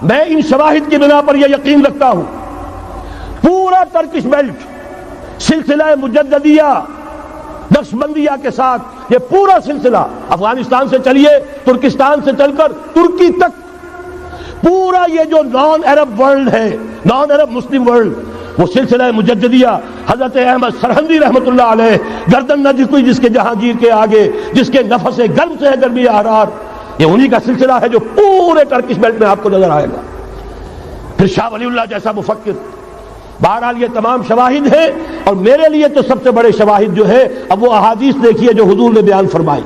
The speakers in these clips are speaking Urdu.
میں ان شواہد کی بنا پر یہ یقین رکھتا ہوں پورا ترکش بیلٹ سلسلہ مجددیہ نقشبندیہ کے ساتھ یہ پورا سلسلہ افغانستان سے چلیے ترکستان سے چل کر ترکی تک پورا یہ جو نان عرب ورلڈ ہے نان عرب مسلم ورلڈ وہ سلسلہ مجددیہ حضرت احمد سرہندی رحمۃ اللہ علیہ گردن نہ جھکی جس کے جہانگیر کے آگے جس کے نفس گرم سے ہے گرمی احرار یہ انہی کا سلسلہ ہے جو پورے ٹرکش بیلٹ میں آپ کو نظر آئے گا. پھر شاہ ولی اللہ جیسا مفکر. بہرحال یہ تمام شواہد ہیں اور میرے لیے تو سب سے بڑے شواہد جو ہے اب وہ احادیث دیکھیے جو حضور نے بیان فرمائی.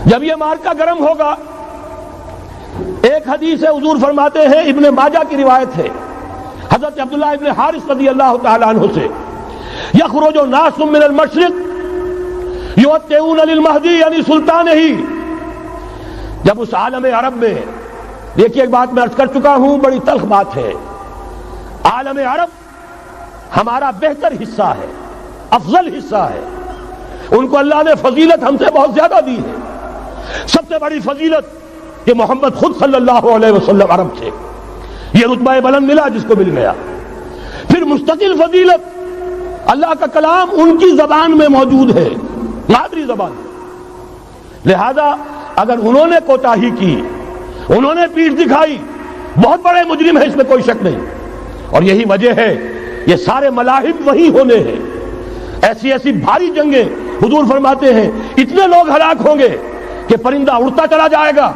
جب یہ مارکا گرم ہوگا ایک حدیث ہے حضور فرماتے ہیں ابن ماجہ کی روایت ہے حضرت عبداللہ ابن حارث رضی اللہ تعالی عنہ سے یخرج ناس من المشرق یوتئون للمہدی یعنی سلطان ہی. جب اس عالم عرب میں دیکھیے ایک بات میں عرض کر چکا ہوں بڑی تلخ بات ہے عالم عرب ہمارا بہتر حصہ ہے افضل حصہ ہے ان کو اللہ نے فضیلت ہم سے بہت زیادہ دی ہے. سب سے بڑی فضیلت کہ محمد خود صلی اللہ علیہ وسلم عرب تھے یہ رتبہ بلند ملا جس کو مل گیا. پھر مستقل فضیلت اللہ کا کلام ان کی زبان میں موجود ہے مادری زبان. لہذا اگر انہوں نے کوتاہی کی انہوں نے پیٹھ دکھائی بہت بڑے مجرم ہیں اس میں کوئی شک نہیں. اور یہی وجہ ہے یہ سارے ملاحم وہی ہونے ہیں. ایسی ایسی بھاری جنگیں حضور فرماتے ہیں اتنے لوگ ہلاک ہوں گے کہ پرندہ اڑتا چلا جائے گا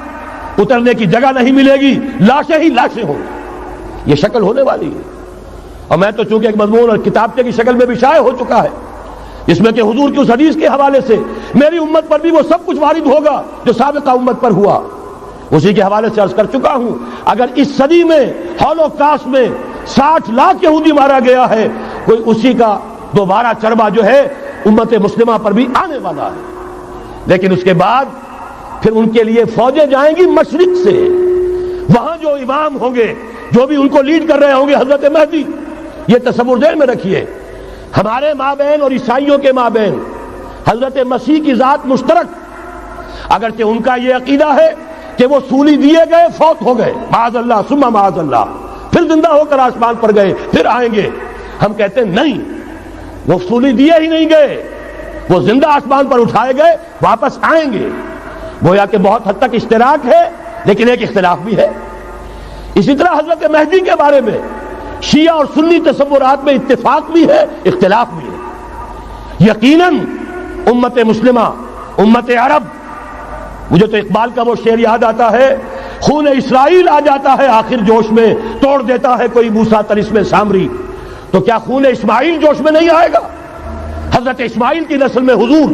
اترنے کی جگہ نہیں ملے گی لاشیں ہی لاشیں ہوں گی. یہ شکل ہونے والی ہے. اور میں تو چونکہ ایک مضمون اور کتابچے کی شکل میں بھی شائع ہو چکا ہے جس میں کہ حضور کی اس حدیث کے حوالے سے میری امت پر بھی وہ سب کچھ وارد ہوگا جو سابقہ امت پر ہوا اسی کے حوالے سے عرض کر چکا ہوں. اگر اس صدی میں ہولوکاسٹ میں 60 لاکھ یہودی مارا گیا ہے کوئی اسی کا دوبارہ چربا جو ہے امت مسلمہ پر بھی آنے والا ہے. لیکن اس کے بعد پھر ان کے لیے فوجیں جائیں گی مشرق سے. وہاں جو امام ہوں گے جو بھی ان کو لیڈ کر رہے ہوں گے حضرت مہدی. یہ تصور ذہن میں رکھیے ہمارے مابین اور عیسائیوں کے مابین حضرت مسیح کی ذات مشترک اگرچہ ان کا یہ عقیدہ ہے کہ وہ سولی دیے گئے فوت ہو گئے معاذ اللہ ثم معاذ اللہ پھر زندہ ہو کر آسمان پر گئے پھر آئیں گے. ہم کہتے ہیں نہیں وہ سولی دیے ہی نہیں گئے وہ زندہ آسمان پر اٹھائے گئے واپس آئیں گے. گویا کہ بہت حد تک اشتراک ہے لیکن ایک اختلاف بھی ہے. اسی طرح حضرت مہدی کے بارے میں شیعہ اور سنی تصورات میں اتفاق بھی ہے اختلاف بھی ہے. یقیناً امت مسلمہ امت عرب مجھے تو اقبال کا وہ شعر یاد آتا ہے خون اسرائیل آ جاتا ہے آخر جوش میں توڑ دیتا ہے کوئی موسیٰ طلسم سامری. تو کیا خون اسماعیل جوش میں نہیں آئے گا؟ حضرت اسماعیل کی نسل میں حضور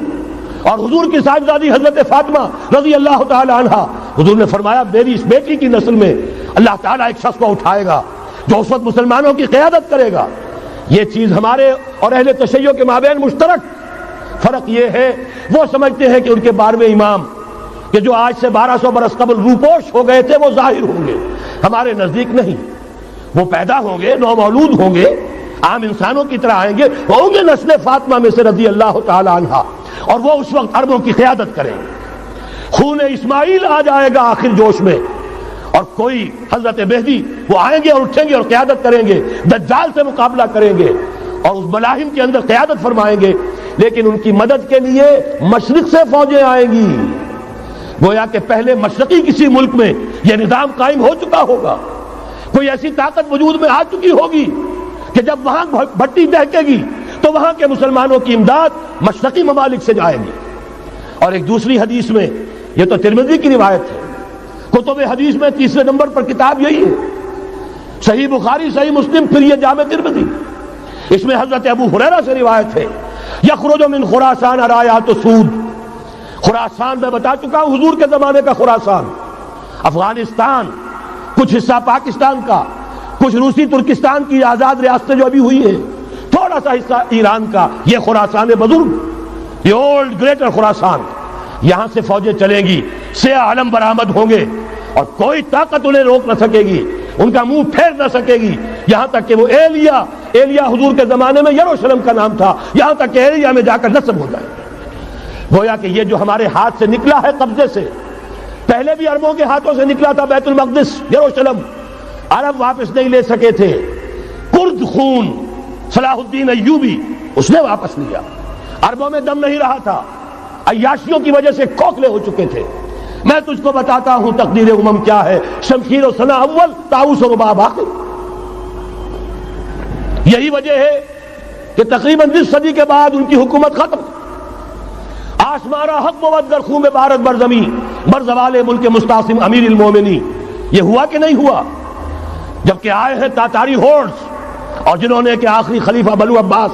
اور حضور کی صاحبزادی حضرت فاطمہ رضی اللہ تعالی عنہا حضور نے فرمایا میری اس بیٹی کی نسل میں اللہ تعالیٰ ایک شخص کو اٹھائے گا جو اس وقت مسلمانوں کی قیادت کرے گا. یہ چیز ہمارے اور اہل تشیع کے مابین مشترک. فرق یہ ہے وہ سمجھتے ہیں کہ ان کے 12ویں امام کہ جو آج سے 1200 برس قبل روپوش ہو گئے تھے وہ ظاہر ہوں گے. ہمارے نزدیک نہیں. وہ پیدا ہوں گے نو مولود ہوں گے عام انسانوں کی طرح آئیں گے ہوں گے نسل فاطمہ میں سے رضی اللہ تعالی عنہا اور وہ اس وقت عربوں کی قیادت کریں گے. خون اسماعیل آ جائے گا آخر جوش میں اور کوئی حضرت مہدی وہ آئیں گے اور اٹھیں گے اور قیادت کریں گے دجال سے مقابلہ کریں گے اور اس ملاحم کے اندر قیادت فرمائیں گے. لیکن ان کی مدد کے لیے مشرق سے فوجیں آئیں گی. گویا کہ پہلے مشرقی کسی ملک میں یہ نظام قائم ہو چکا ہوگا کوئی ایسی طاقت وجود میں آ چکی ہوگی کہ جب وہاں بھٹی دہکے گی تو وہاں کے مسلمانوں کی امداد مشرقی ممالک سے جائے گی. اور ایک دوسری حدیث میں یہ تو ترمذی کی روایت ہے کتب حدیث میں تیسرے نمبر پر کتاب یہی ہے صحیح بخاری صحیح مسلم پھر یہ جامع ترمذی. اس میں حضرت ابو ہریرہ سے روایت ہے یخرج من خراسان رایات سود. خراسان میں بتا چکا ہوں حضور کے زمانے کا خراسان افغانستان کچھ حصہ پاکستان کا کچھ روسی ترکستان کی آزاد ریاستیں جو ابھی ہوئی ہے تھوڑا سا حصہ ایران کا یہ خراسان بزرگ یہ اولڈ گریٹر خراسان. یہاں سے فوجیں چلیں گی سیاہ علم برآمد ہوں گے اور کوئی طاقت انہیں روک نہ سکے گی ان کا منہ پھیر نہ سکے گی یہاں تک کہ وہ ایلیا حضور کے زمانے میں یروشلم کا نام تھا یہاں تک کہ ایلیا میں جا کر نصب ہو جائے. گویا کہ یہ جو ہمارے ہاتھ سے نکلا ہے قبضے سے پہلے بھی عربوں کے ہاتھوں سے نکلا تھا بیت المقدس یروشلم، عرب واپس نہیں لے سکے تھے۔ کرد خون صلاح الدین ایوبی اس نے واپس لیا، عربوں میں دم نہیں رہا تھا، عیاشیوں کی وجہ سے کھوکھلے ہو چکے تھے۔ میں تجھ کو بتاتا ہوں تقدیر امم کیا ہے، شمشیر و سنا اول، طاؤس و رباب آخر۔ یہی وجہ ہے کہ تقریباً 20 صدی کے بعد ان کی حکومت ختم۔ آشمارا حق بود در خون بارت بر زمین بر زوال ملک مستعصم امیر المومنین۔ یہ ہوا کہ نہیں ہوا؟ جبکہ آئے ہیں تاتاری ہورس، اور جنہوں نے کہ آخری خلیفہ بنو عباس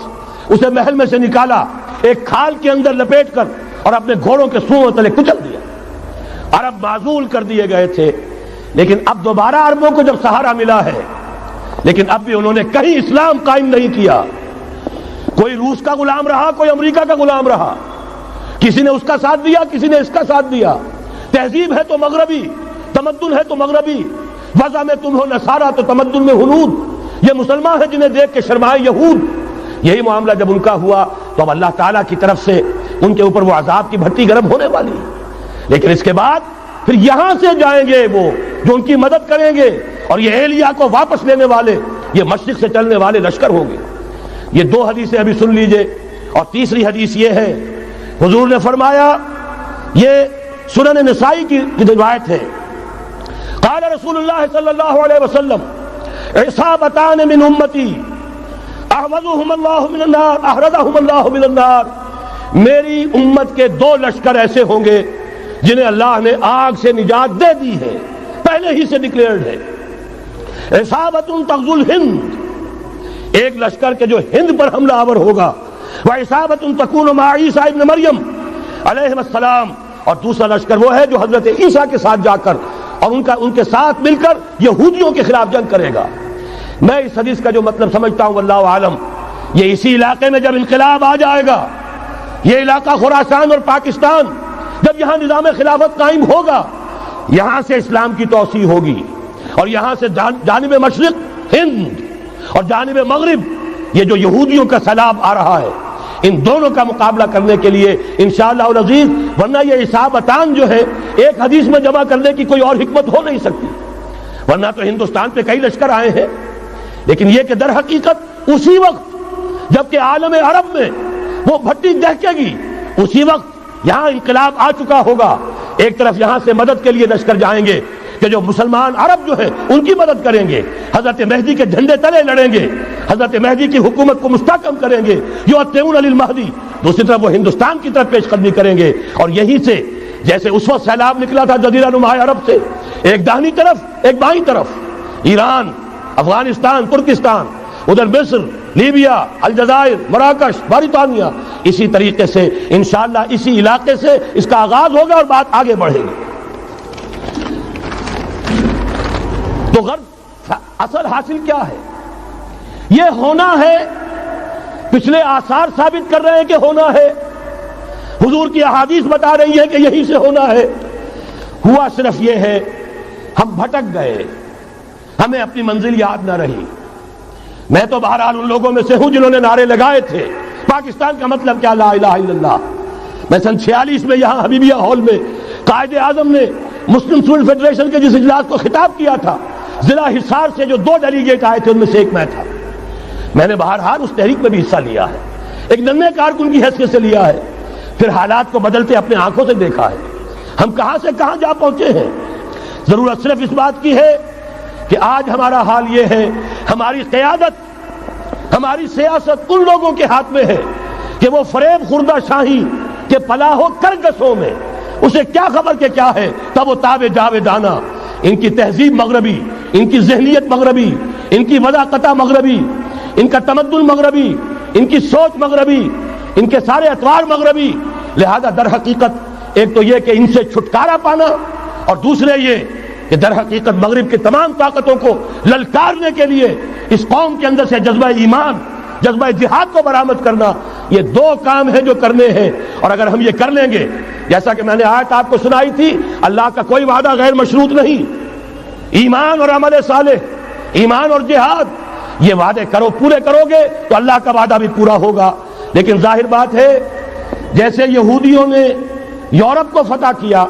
اسے محل میں سے نکالا، ایک کھال کے اندر لپیٹ کر اور اپنے گھوڑوں کے سوؤں تلے کچل دیا۔ عرب معزول کر دیے گئے تھے، لیکن اب دوبارہ عربوں کو جب سہارا ملا ہے، لیکن اب بھی انہوں نے کہیں اسلام قائم نہیں کیا۔ کوئی روس کا غلام رہا، کوئی امریکہ کا غلام رہا، کسی نے اس کا ساتھ دیا، کسی نے اس کا ساتھ دیا۔ تہذیب ہے تو مغربی، تمدن ہے تو مغربی، وضع میں تم ہو نصارہ تو تمدن میں ہنود۔ یہ مسلمان ہیں جنہیں دیکھ کے شرمائے یہود۔ یہی معاملہ جب ان کا ہوا تو اب اللہ تعالیٰ کی طرف سے ان کے اوپر وہ عذاب کی بھٹی گرم ہونے والی ہے۔ لیکن اس کے بعد پھر یہاں سے جائیں گے وہ جو ان کی مدد کریں گے، اور یہ ایلیا کو واپس لینے والے یہ مشرق سے چلنے والے لشکر ہوں گے۔ یہ 2 حدیثیں ابھی سن لیجئے، اور تیسری حدیث یہ ہے، حضور نے فرمایا، یہ سنن نسائی کی روایت ہے، قال رسول اللہ صلی اللہ علیہ وسلم عصابتان من امتی احوذهم اللہ من النار احرزهم اللہ من النار۔ میری امت کے 2 لشکر ایسے ہوں گے جنہیں اللہ نے آگ سے نجات دے دی ہے، پہلے ہی سے ڈکلیئرڈ ہے۔ عصابت تغزو الہند، ایک لشکر کے جو ہند پر حملہ آور ہوگا، وعصابت تکون مع عیسیٰ ابن مریم علیہ السلام، اور دوسرا لشکر وہ ہے جو حضرت عیسیٰ کے ساتھ جا کر اور ان کے ساتھ مل کر یہودیوں کے خلاف جنگ کرے گا۔ میں اس حدیث کا جو مطلب سمجھتا ہوں واللہ عالم، یہ اسی علاقے میں جب انقلاب آ جائے گا، یہ علاقہ خراسان اور پاکستان، جب یہاں نظام خلافت قائم ہوگا، یہاں سے اسلام کی توسیع ہوگی، اور یہاں سے جانب مشرق ہند اور جانب مغرب یہ جو یہودیوں کا سیلاب آ رہا ہے، ان دونوں کا مقابلہ کرنے کے لیے انشاءاللہ العزیز، ورنہ یہ عصابتان جو ہے ایک حدیث میں جمع کرنے کی کوئی اور حکمت ہو نہیں سکتی، ورنہ تو ہندوستان پہ کئی لشکر آئے ہیں، لیکن یہ کہ در حقیقت اسی وقت جبکہ عالم عرب میں وہ بھٹی دہکے گی، اسی وقت یہاں انقلاب آ چکا ہوگا۔ ایک طرف یہاں سے مدد کے لیے لشکر جائیں گے کہ جو مسلمان عرب جو ہے ان کی مدد کریں گے، حضرت مہدی کے جھنڈے تلے لڑیں گے، حضرت مہدی کی حکومت کو مستحکم کریں گے، یؤتون للمہدی۔ دوسری طرف وہ ہندوستان کی طرف پیش قدمی کریں گے، اور یہیں سے جیسے اس وقت سیلاب نکلا تھا جزیرہ نما عرب سے، ایک داہنی طرف ایک بائیں طرف، ایران، افغانستان، ترکستان، ادھر مصر، لیبیا، الجزائر، مراکش، موریتانیہ، اسی طریقے سے انشاءاللہ اسی علاقے سے اس کا آغاز ہوگا اور بات آگے بڑھے گی۔ تو غرض اصل حاصل کیا ہے؟ یہ ہونا ہے، پچھلے آثار ثابت کر رہے ہیں کہ ہونا ہے، حضور کی احادیث بتا رہی ہے کہ یہی سے ہونا ہے۔ ہوا صرف یہ ہے ہم بھٹک گئے، ہمیں اپنی منزل یاد نہ رہی۔ میں تو بہرحال ان لوگوں میں سے ہوں جنہوں نے نعرے لگائے تھے پاکستان کا مطلب کیا، لا الہ الا اللہ۔ میں سن 46 میں یہاں حبیبیہ ہال میں قائد اعظم نے مسلم اسٹوڈنٹ فیڈریشن کے جس اجلاس کو خطاب کیا تھا، ضلع حصار سے جو 2 ڈیلیگیٹ آئے تھے ان میں سے ایک میں تھا۔ میں نے بہرحال اس تحریک میں بھی حصہ لیا ہے، ایک ننھے کارکن کی حیثیت سے لیا ہے، پھر حالات کو بدلتے اپنے آنکھوں سے دیکھا ہے، ہم کہاں سے کہاں جا پہنچے ہیں۔ ضرورت صرف اس بات کی ہے کہ آج ہمارا حال یہ ہے، ہماری قیادت، ہماری سیاست ان لوگوں کے ہاتھ میں ہے کہ وہ فریب خوردہ شاہی کے پلاح و کرگسوں میں اسے کیا خبر کہ کیا ہے، تب وہ تاب جاویدانہ، ان کی تہذیب مغربی، ان کی ذہنیت مغربی، ان کی وضاقتہ مغربی، ان کا تمدن مغربی، ان کی سوچ مغربی، ان کے سارے اطوار مغربی۔ لہذا در حقیقت ایک تو یہ کہ ان سے چھٹکارا پانا، اور دوسرے یہ کہ در حقیقت مغرب کی تمام طاقتوں کو للکارنے کے لیے اس قوم کے اندر سے جذبہ ایمان، جذبہ جہاد کو برآمد کرنا، یہ 2 کام ہیں جو کرنے ہیں۔ اور اگر ہم یہ کر لیں گے، جیسا کہ میں نے آیت آپ کو سنائی تھی، اللہ کا کوئی وعدہ غیر مشروط نہیں، ایمان اور عمل صالح، ایمان اور جہاد، یہ وعدے پورے کرو گے تو اللہ کا وعدہ بھی پورا ہوگا۔ لیکن ظاہر بات ہے جیسے یہودیوں نے یورپ کو فتح کیا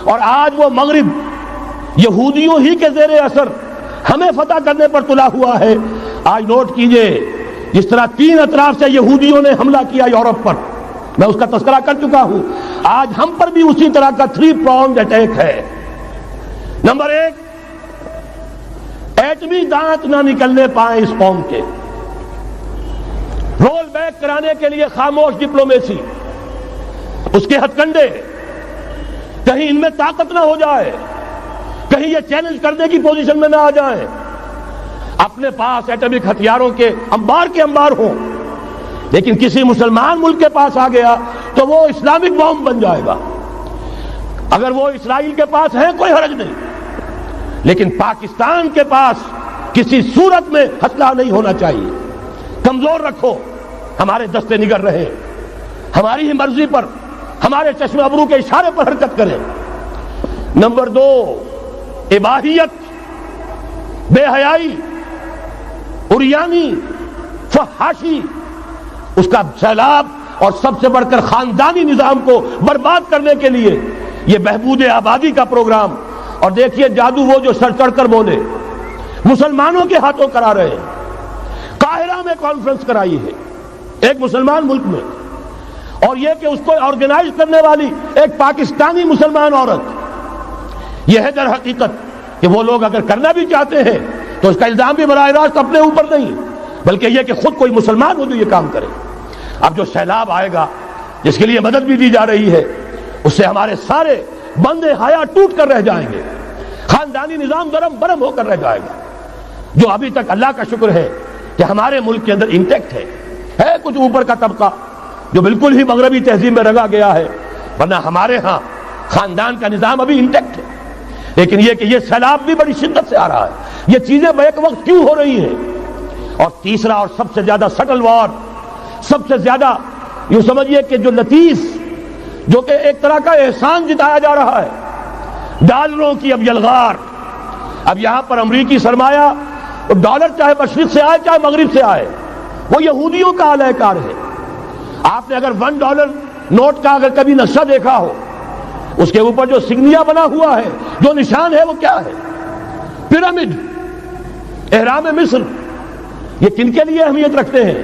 اور آج وہ مغرب یہودیوں ہی کے زیر اثر ہمیں فتح کرنے پر تلا ہوا ہے۔ آج نوٹ کیجئے، جس طرح 3 اطراف سے یہودیوں نے حملہ کیا یورپ پر، میں اس کا تذکرہ کر چکا ہوں، آج ہم پر بھی اسی طرح کا 3 pronged اٹیک ہے۔ نمبر 1، ایٹمی دانت نہ نکلنے پائیں اس قوم کے، رول بیک کرانے کے لیے خاموش ڈپلومیسی، اس کے ہتھ کنڈے، کہیں ان میں طاقت نہ ہو جائے، کہیں یہ چیلنج کرنے کی پوزیشن میں نہ آ جائیں، اپنے پاس ایٹمک ہتھیاروں کے انبار ہوں، لیکن کسی مسلمان ملک کے پاس آ گیا تو وہ اسلامک بام بن جائے گا۔ اگر وہ اسرائیل کے پاس ہیں کوئی حرج نہیں، لیکن پاکستان کے پاس کسی صورت میں اسلحہ نہیں ہونا چاہیے۔ کمزور رکھو، ہمارے دستے نگر رہے، ہماری ہی مرضی پر، ہمارے چشم ابرو کے اشارے پر حرکت کریں۔ نمبر 2، اباحیت، بے حیائی، عریانی، فحاشی، اس کا سیلاب، اور سب سے بڑھ کر خاندانی نظام کو برباد کرنے کے لیے یہ بہبود آبادی کا پروگرام۔ اور دیکھیے جادو وہ جو سر چڑھ کر بولے، مسلمانوں کے ہاتھوں کرا رہے ہیں۔ قاہرہ میں کانفرنس کرائی ہے ایک مسلمان ملک میں، اور یہ کہ اس کو آرگنائز کرنے والی ایک پاکستانی مسلمان عورت۔ یہ ہے در حقیقت کہ وہ لوگ اگر کرنا بھی چاہتے ہیں تو اس کا الزام بھی براہ راست اپنے اوپر نہیں، بلکہ یہ کہ خود کوئی مسلمان ہو جو یہ کام کرے۔ اب جو سیلاب آئے گا، جس کے لیے مدد بھی دی جا رہی ہے، اس سے ہمارے سارے بندے حیا ٹوٹ کر رہ جائیں گے، خاندانی نظام درم برم ہو کر رہ جائے گا۔ جو ابھی تک اللہ کا شکر ہے کہ ہمارے ملک کے اندر انٹیکٹ ہے کچھ اوپر کا طبقہ جو بالکل ہی مغربی تہذیب میں رنگا گیا ہے، ورنہ ہمارے ہاں خاندان کا نظام ابھی انٹیکٹ ہے۔ لیکن یہ کہ یہ سیلاب بھی بڑی شدت سے آ رہا ہے، یہ چیزیں بیک وقت کیوں ہو رہی ہیں؟ اور تیسرا اور سب سے زیادہ سٹل وار، سب سے زیادہ یوں سمجھیے کہ جو لطیف، جو کہ ایک طرح کا احسان جتایا جا رہا ہے، ڈالروں کی اب یلغار۔ اب یہاں پر امریکی سرمایہ، ڈالر چاہے مشرق سے آئے چاہے مغرب سے آئے، وہ یہودیوں کا اعلی کار ہے۔ آپ نے اگر $1 نوٹ کا اگر کبھی نقشہ دیکھا ہو، اس کے اوپر جو سگنیا بنا ہوا ہے، جو نشان ہے، وہ کیا ہے؟ پیرامڈ، احرام مصر۔ یہ کن کے لیے اہمیت رکھتے ہیں؟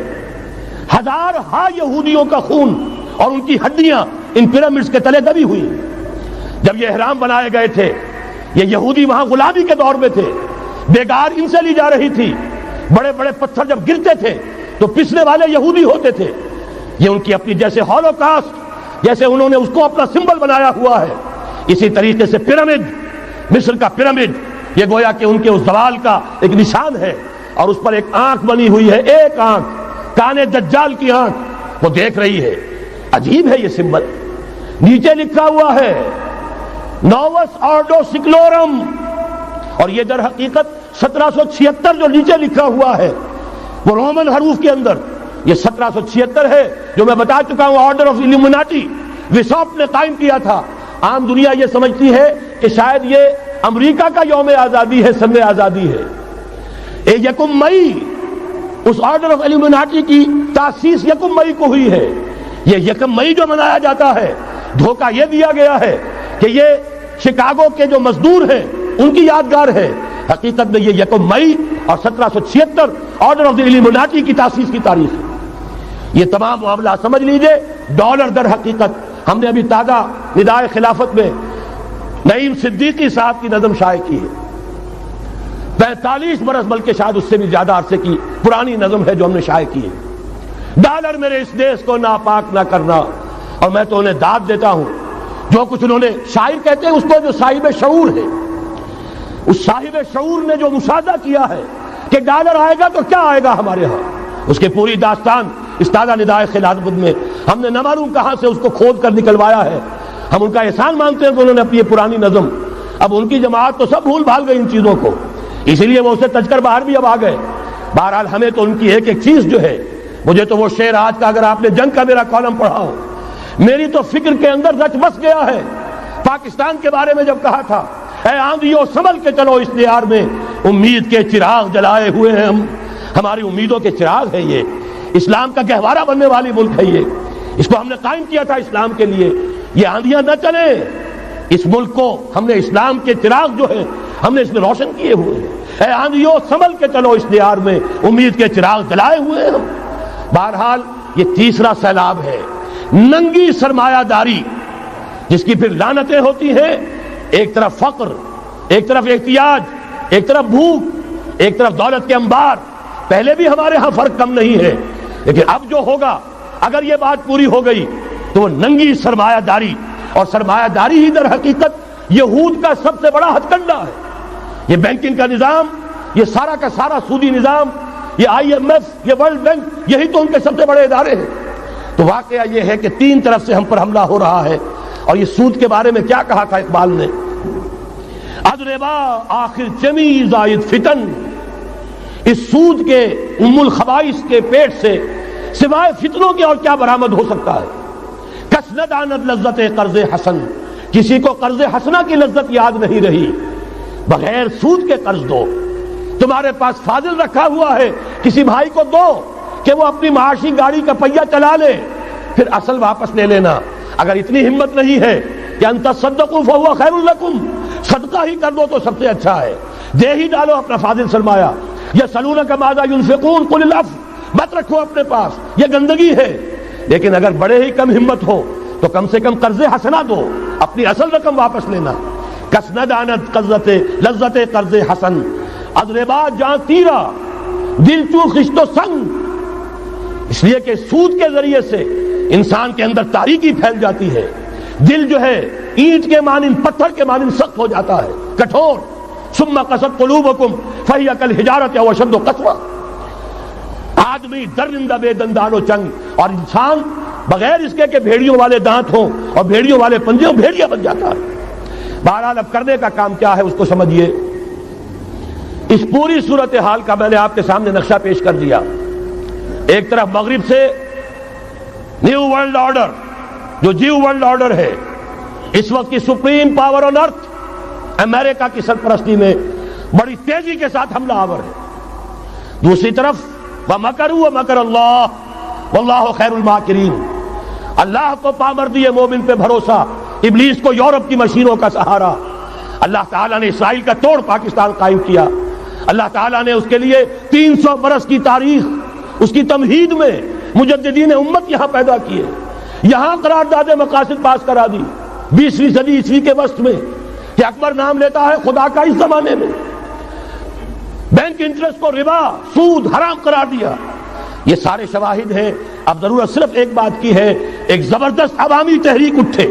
ہزارہا یہودیوں کا خون اور ان کی ہڈیاں ان پیرامڈز کے تلے دبی ہوئی۔ جب یہ احرام بنائے گئے تھے، یہ یہودی وہاں غلامی کے دور میں تھے، بیگار ان سے لی جا رہی تھی، بڑے بڑے پتھر جب گرتے تھے تو پسنے والے یہودی ہوتے تھے۔ یہ ان کی اپنی جیسے ہولوکاسٹ، جیسے انہوں نے اس کو اپنا سمبل بنایا ہوا ہے، اسی طریقے سے پیرامڈ، مصر کا پیرامڈ، یہ گویا کہ ان کے اس زوال کا ایک نشان ہے، اور اس پر ایک آنکھ بنی ہوئی ہے، ایک آنکھ، کانے دجال کی آنکھ، وہ دیکھ رہی ہے۔ عجیب ہے یہ سمبل۔ نیچے لکھا ہوا ہے نووس آرڈو سکلورم، اور یہ در حقیقت 1776 جو نیچے لکھا ہوا ہے وہ رومن حروف کے اندر یہ 1776 ہے، جو میں بتا چکا ہوں آرڈر آف الومناٹی وسوپ نے قائم کیا تھا۔ عام دنیا یہ سمجھتی ہے کہ شاید یہ امریکہ کا یوم آزادی ہے، سن آزادی ہے۔ 1 مئی اس آرڈر آف الومناٹی کی تاسیس 1 مئی کو ہوئی ہے۔ یہ 1 مئی جو منایا جاتا ہے، دھوکہ یہ دیا گیا ہے کہ یہ شکاگو کے جو مزدور ہیں ان کی یادگار ہے۔ حقیقت میں یہ 1 مئی اور 1776 آرڈر آف دی الومناٹی کی تاسیس کی تاریخ ہے۔ یہ تمام معاملہ سمجھ لیجئے۔ ڈالر در حقیقت ہم نے ابھی تازہ ندائے خلافت میں نعیم صدیقی صاحب کی نظم شائع کی ہے، 45 برس بلکہ شاید اس سے بھی زیادہ عرصے کی پرانی نظم ہے جو ہم نے شائع کی ہے۔ ڈالر میرے اس دیش کو ناپاک نہ کرنا، اور میں تو انہیں داد دیتا ہوں جو کچھ انہوں نے، شاعر کہتے ہیں اس کو جو صاحب شعور ہے، اس صاحب شعور نے جو مشاہدہ کیا ہے کہ ڈالر آئے گا تو کیا آئے گا ہمارے ہاں، اس کی پوری داستان اس تازہ ندائے خلافت میں ہم نے نہ معلوم کہاں سے اس کو کھود کر نکلوایا ہے۔ ہم ان کا احسان مانتے ہیں کہ انہوں نے اپنی یہ پرانی نظم، اب ان کی جماعت تو سب بھول بھال گئی ان چیزوں کو، اسی لیے وہ اسے تج کر باہر بھی اب آ گئے۔ بہرحال ہمیں تو ان کی ایک ایک چیز جو ہے، مجھے تو وہ شعر آج کا اگر آپ نے جنگ کا میرا کالم پڑھا ہو، میری تو فکر کے اندر رچ بس گیا ہے۔ پاکستان کے بارے میں جب کہا تھا، اے آندھیوں سنبھل کے چلو اس دیار میں، امید کے چراغ جلائے ہوئے ہیں ہم، ہماری امیدوں کے چراغ ہے یہ، اسلام کا گہوارہ بننے والی ملک ہے یہ، اس کو ہم نے قائم کیا تھا اسلام کے لیے۔ یہ آندھیاں نہ چلیں، اس ملک کو ہم نے اسلام کے چراغ جو ہے ہم نے اس میں روشن کیے ہوئے ہیں. اے آندھیوں سنبھل کے چلو اس دیار میں، امید کے چراغ جلائے ہوئے ہیں ہم. بہرحال یہ تیسرا سیلاب ہے، ننگی سرمایہ داری، جس کی پھر لعنتیں ہوتی ہیں. ایک طرف فقر، ایک طرف احتیاج، ایک طرف بھوک، ایک طرف دولت کے انبار. پہلے بھی ہمارے ہاں فرق کم نہیں ہے، لیکن اب جو ہوگا اگر یہ بات پوری ہو گئی تو وہ ننگی سرمایہ داری، اور سرمایہ داری ہی در حقیقت یہود کا سب سے بڑا ہتھ کنڈا ہے. یہ بینکنگ کا نظام، یہ سارا کا سارا سودی نظام، یہ IMF، یہ ورلڈ بینک، یہی تو ان کے سب سے بڑے ادارے ہیں. تو واقعہ یہ ہے کہ تین طرف سے ہم پر حملہ ہو رہا ہے. اور یہ سود کے بارے میں کیا کہا تھا اقبال نے؟ ادربا آخر چمی زائد فتن، اس سود کے ام الخبائث کے پیٹ سے سوائے فتنوں کے اور کیا برآمد ہو سکتا ہے؟ کس نہ داند لذت قرض حسن، کسی کو قرض حسنہ کی لذت یاد نہیں رہی. بغیر سود کے قرض دو. تمہارے پاس فاضل رکھا ہوا ہے، کسی بھائی کو دو کہ وہ اپنی معاشی گاڑی کا پہیہ چلا لے، پھر اصل واپس لے لینا. اگر اتنی ہمت نہیں ہے کہ ان تصدقوا فهو خیر لکم، صدقہ ہی کر دو تو سب سے اچھا ہے، دے ہی ڈالو اپنا فاضل سرمایہ. یسألونک ماذا ينفقون قل العفو، مت رکھو اپنے پاس، یہ گندگی ہے. لیکن اگر بڑے ہی کم ہمت ہو تو کم سے کم قرض حسنہ دو، اپنی اصل رقم واپس لینا. کس نہ دانت لذت قرض حسن، ادربا جاں تیرا دل چو خشت و سنگ. اس لیے کہ سود کے ذریعے سے انسان کے اندر تاریکی پھیل جاتی ہے، دل جو ہے اینٹ کے مانند، پتھر کے مانند سخت ہو جاتا ہے، کٹھور. ثم قست قلوبکم فہی کالحجارۃ او اشد قسوۃ. آدمی درندہ بے دندان و چنگ، اور انسان بغیر اس کے کہ بھیڑیوں والے دانت ہوں اور بھیڑیوں والے پنجے ہوں، بھیڑیا بن جاتا ہے. بہرحال اب کرنے کا کام کیا ہے اس کو سمجھیے. اس پوری صورتحال کا میں نے آپ کے سامنے نقشہ پیش کر دیا. ایک طرف مغرب سے نیو ورلڈ آرڈر، جو جیو ورلڈ آرڈر ہے، اس وقت کی سپریم پاور آن ارتھ، امریکہ کی سرپرستی میں بڑی تیزی کے ساتھ حملہ آور ہے. دوسری طرف وَمَكَرُوا وَمَكَرَ اللَّهُ وَاللَّهُ خَيْرُ الْمَاكِرِينَ، اللہ کو پامردی مومن پہ بھروسہ، ابلیس کو یورپ کی مشینوں کا سہارا. اللہ تعالیٰ نے اسرائیل کا توڑ پاکستان قائم کیا. اللہ تعالیٰ نے اس کے لیے 300 برس کی تاریخ، اس کی تمہید میں مجددین امت یہاں پیدا کیے، یہاں قرارداد مقاصد پاس کرا دی 20ویں صدی عیسوی کے وسط میں، کہ اکبر نام لیتا ہے خدا کا اس زمانے میں. بینک انٹرسٹ کو ربا، سود حرام قرار دیا. یہ سارے شواہد ہیں. اب ضرورت صرف ایک بات کی ہے، ایک زبردست عوامی تحریک اٹھے.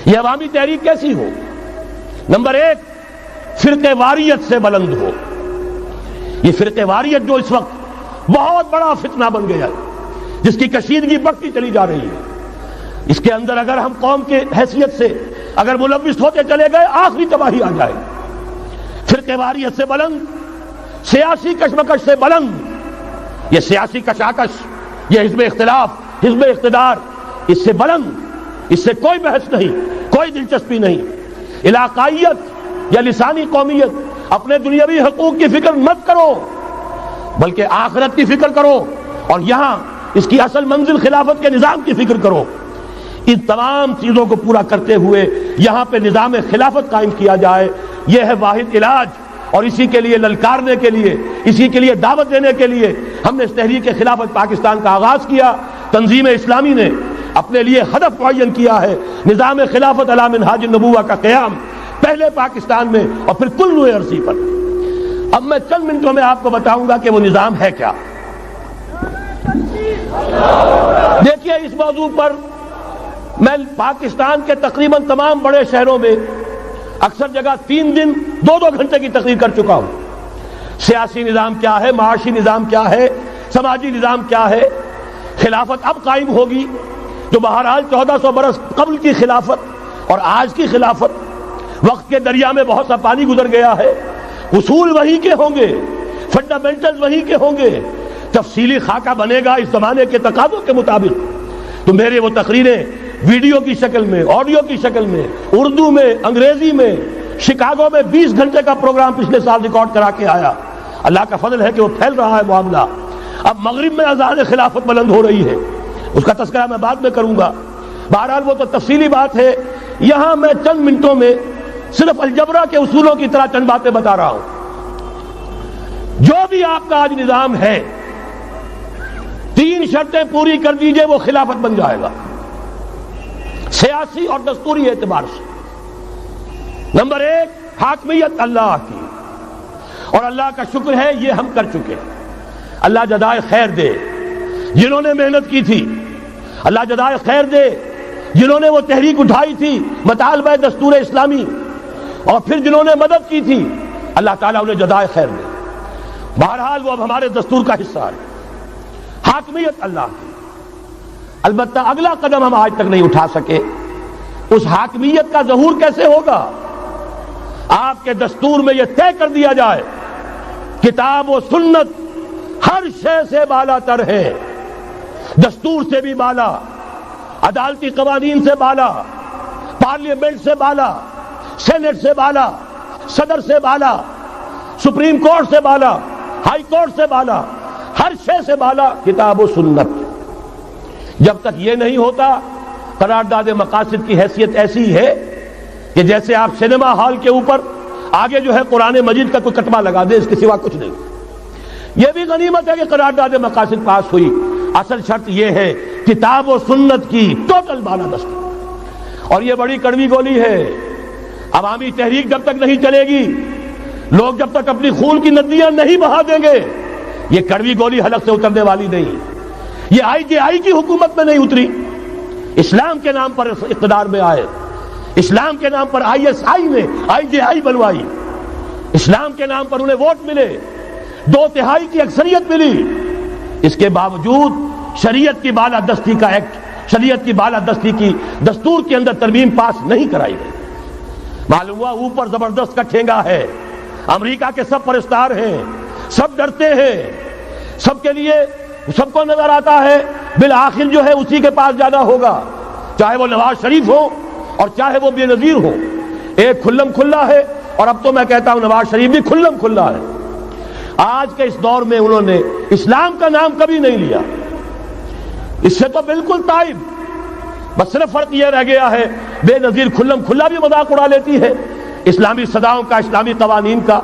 یہ عوامی تحریک کیسی ہو؟ نمبر ایک، فرقہ واریت سے بلند ہو. یہ فرقہ واریت جو اس وقت بہت بڑا فتنہ بن گیا ہے، جس کی کشیدگی بڑھتی چلی جا رہی ہے، اس کے اندر اگر ہم قوم کے حیثیت سے اگر ملوث ہوتے چلے گئے، آخری تباہی آ جائے. فرقہ واریت سے بلند، سیاسی کشمکش سے بلند. یہ سیاسی کشاکش، یہ حزب اختلاف، حزب اقتدار، اس سے بلند، اس سے کوئی بحث نہیں، کوئی دلچسپی نہیں. علاقائیت یا لسانی قومیت، اپنے دنیاوی حقوق کی فکر مت کرو، بلکہ آخرت کی فکر کرو، اور یہاں اس کی اصل منزل خلافت کے نظام کی فکر کرو. ان تمام چیزوں کو پورا کرتے ہوئے یہاں پہ نظام خلافت قائم کیا جائے. یہ ہے واحد علاج. اور اسی کے لیے للکارنے کے لیے، اسی کے لیے دعوت دینے کے لیے ہم نے اس تحریک خلافت پاکستان کا آغاز کیا. تنظیم اسلامی نے اپنے لیے ہدف معین کیا ہے، نظام خلافت علی منہاج النبوہ کا قیام، پہلے پاکستان میں اور پھر کل روئے عرصی پر. اب میں چند منٹوں میں آپ کو بتاؤں گا کہ وہ نظام ہے کیا. دیکھیے، اس موضوع پر میں پاکستان کے تقریباً تمام بڑے شہروں میں اکثر جگہ 3 دن 2 گھنٹے کی تقریر کر چکا ہوں. سیاسی نظام کیا ہے، معاشی نظام کیا ہے، سماجی نظام کیا ہے. خلافت اب قائم ہوگی، جو بہرحال 1400 برس قبل کی خلافت اور آج کی خلافت، وقت کے دریا میں بہت سا پانی گزر گیا ہے. اصول وہی کے ہوں گے، فنڈامنٹل وہی کے ہوں گے. تفصیلی خاکہ بنے گا اس زمانے کے تقاضوں کے مطابق. تو میرے وہ تقریریں ویڈیو کی شکل میں، آڈیو کی شکل میں، اردو میں، انگریزی میں، شکاگو میں 20 گھنٹے کا پروگرام پچھلے سال ریکارڈ کرا کے آیا. اللہ کا فضل ہے کہ وہ پھیل رہا ہے معاملہ. اب مغرب میں اذان خلافت بلند ہو رہی ہے، اس کا تذکرہ میں بعد میں کروں گا. بہرحال وہ تو تفصیلی بات ہے یہاں میں چند منٹوں میں صرف الجبرا کے اصولوں کی طرح چند باتیں بتا رہا ہوں. جو بھی آپ کا آج نظام ہے 3 شرطیں پوری کر دیجئے وہ خلافت بن جائے گا سیاسی اور دستوری اعتبار سے. نمبر 1 حاکمیت اللہ کی، اور اللہ کا شکر ہے یہ ہم کر چکے. اللہ جزائے خیر دے جنہوں نے محنت کی تھی، اللہ جزائے خیر دے جنہوں نے وہ تحریک اٹھائی تھی مطالبہ دستور اسلامی، اور پھر جنہوں نے مدد کی تھی، اللہ تعالیٰ انہیں جزائے خیر دے. بہرحال وہ اب ہمارے دستور کا حصہ ہے. حاکمیت اللہ کی. البتہ اگلا قدم ہم آج تک نہیں اٹھا سکے. اس حاکمیت کا ظہور کیسے ہوگا؟ آپ کے دستور میں یہ طے کر دیا جائے کتاب و سنت ہر شے سے بالا تر ہے، دستور سے بھی بالا، عدالتی قوانین سے بالا، پارلیمنٹ سے بالا، سینٹ سے بالا، صدر سے بالا، سپریم کورٹ سے بالا، ہائی کورٹ سے بالا، ہر شے سے بالا کتاب و سنت. جب تک یہ نہیں ہوتا قرارداد مقاصد کی حیثیت ایسی ہے کہ جیسے آپ سینما ہال کے اوپر آگے جو ہے قرآن مجید کا کوئی کتبہ لگا دے، اس کے سوا کچھ نہیں. یہ بھی غنیمت ہے کہ قرارداد مقاصد پاس ہوئی. اصل شرط یہ ہے کتاب و سنت کی ٹوٹل بالادستی. اور یہ بڑی کڑوی گولی ہے. عوامی تحریک جب تک نہیں چلے گی، لوگ جب تک اپنی خون کی ندیاں نہیں بہا دیں گے، یہ کڑوی گولی حلق سے اترنے والی نہیں. یہ IJI کی حکومت میں نہیں اتری، اسلام کے نام پر اقتدار میں آئے، اسلام کے نام پر ISI نے IJI بنوائی، اسلام کے نام پر انہیں ووٹ ملے، 2/3 کی اکثریت ملی. اس کے باوجود شریعت کی بالادستی کا ایکٹ، شریعت کی بالادستی کی دستور کے اندر ترمیم پاس نہیں کرائی گئی. معلوم ہوا اوپر زبردست کا ٹھینگا ہے، امریکہ کے سب پرستار ہیں، سب ڈرتے ہیں، سب کے لیے سب کو نظر آتا ہے بالآخر جو ہے اسی کے پاس جانا ہوگا، چاہے وہ نواز شریف ہو اور چاہے وہ بے نظیر ہو. ایک کھلم کھلا ہے، اور اب تو میں کہتا ہوں نواز شریف بھی کھلم کھلا ہے. آج کے اس دور میں انہوں نے اسلام کا نام کبھی نہیں لیا، اس سے تو بالکل تائب. بس صرف فرق یہ رہ گیا ہے بے نظیر کھلم کھلا بھی مذاق اڑا لیتی ہے اسلامی صداؤں کا، اسلامی قوانین کا.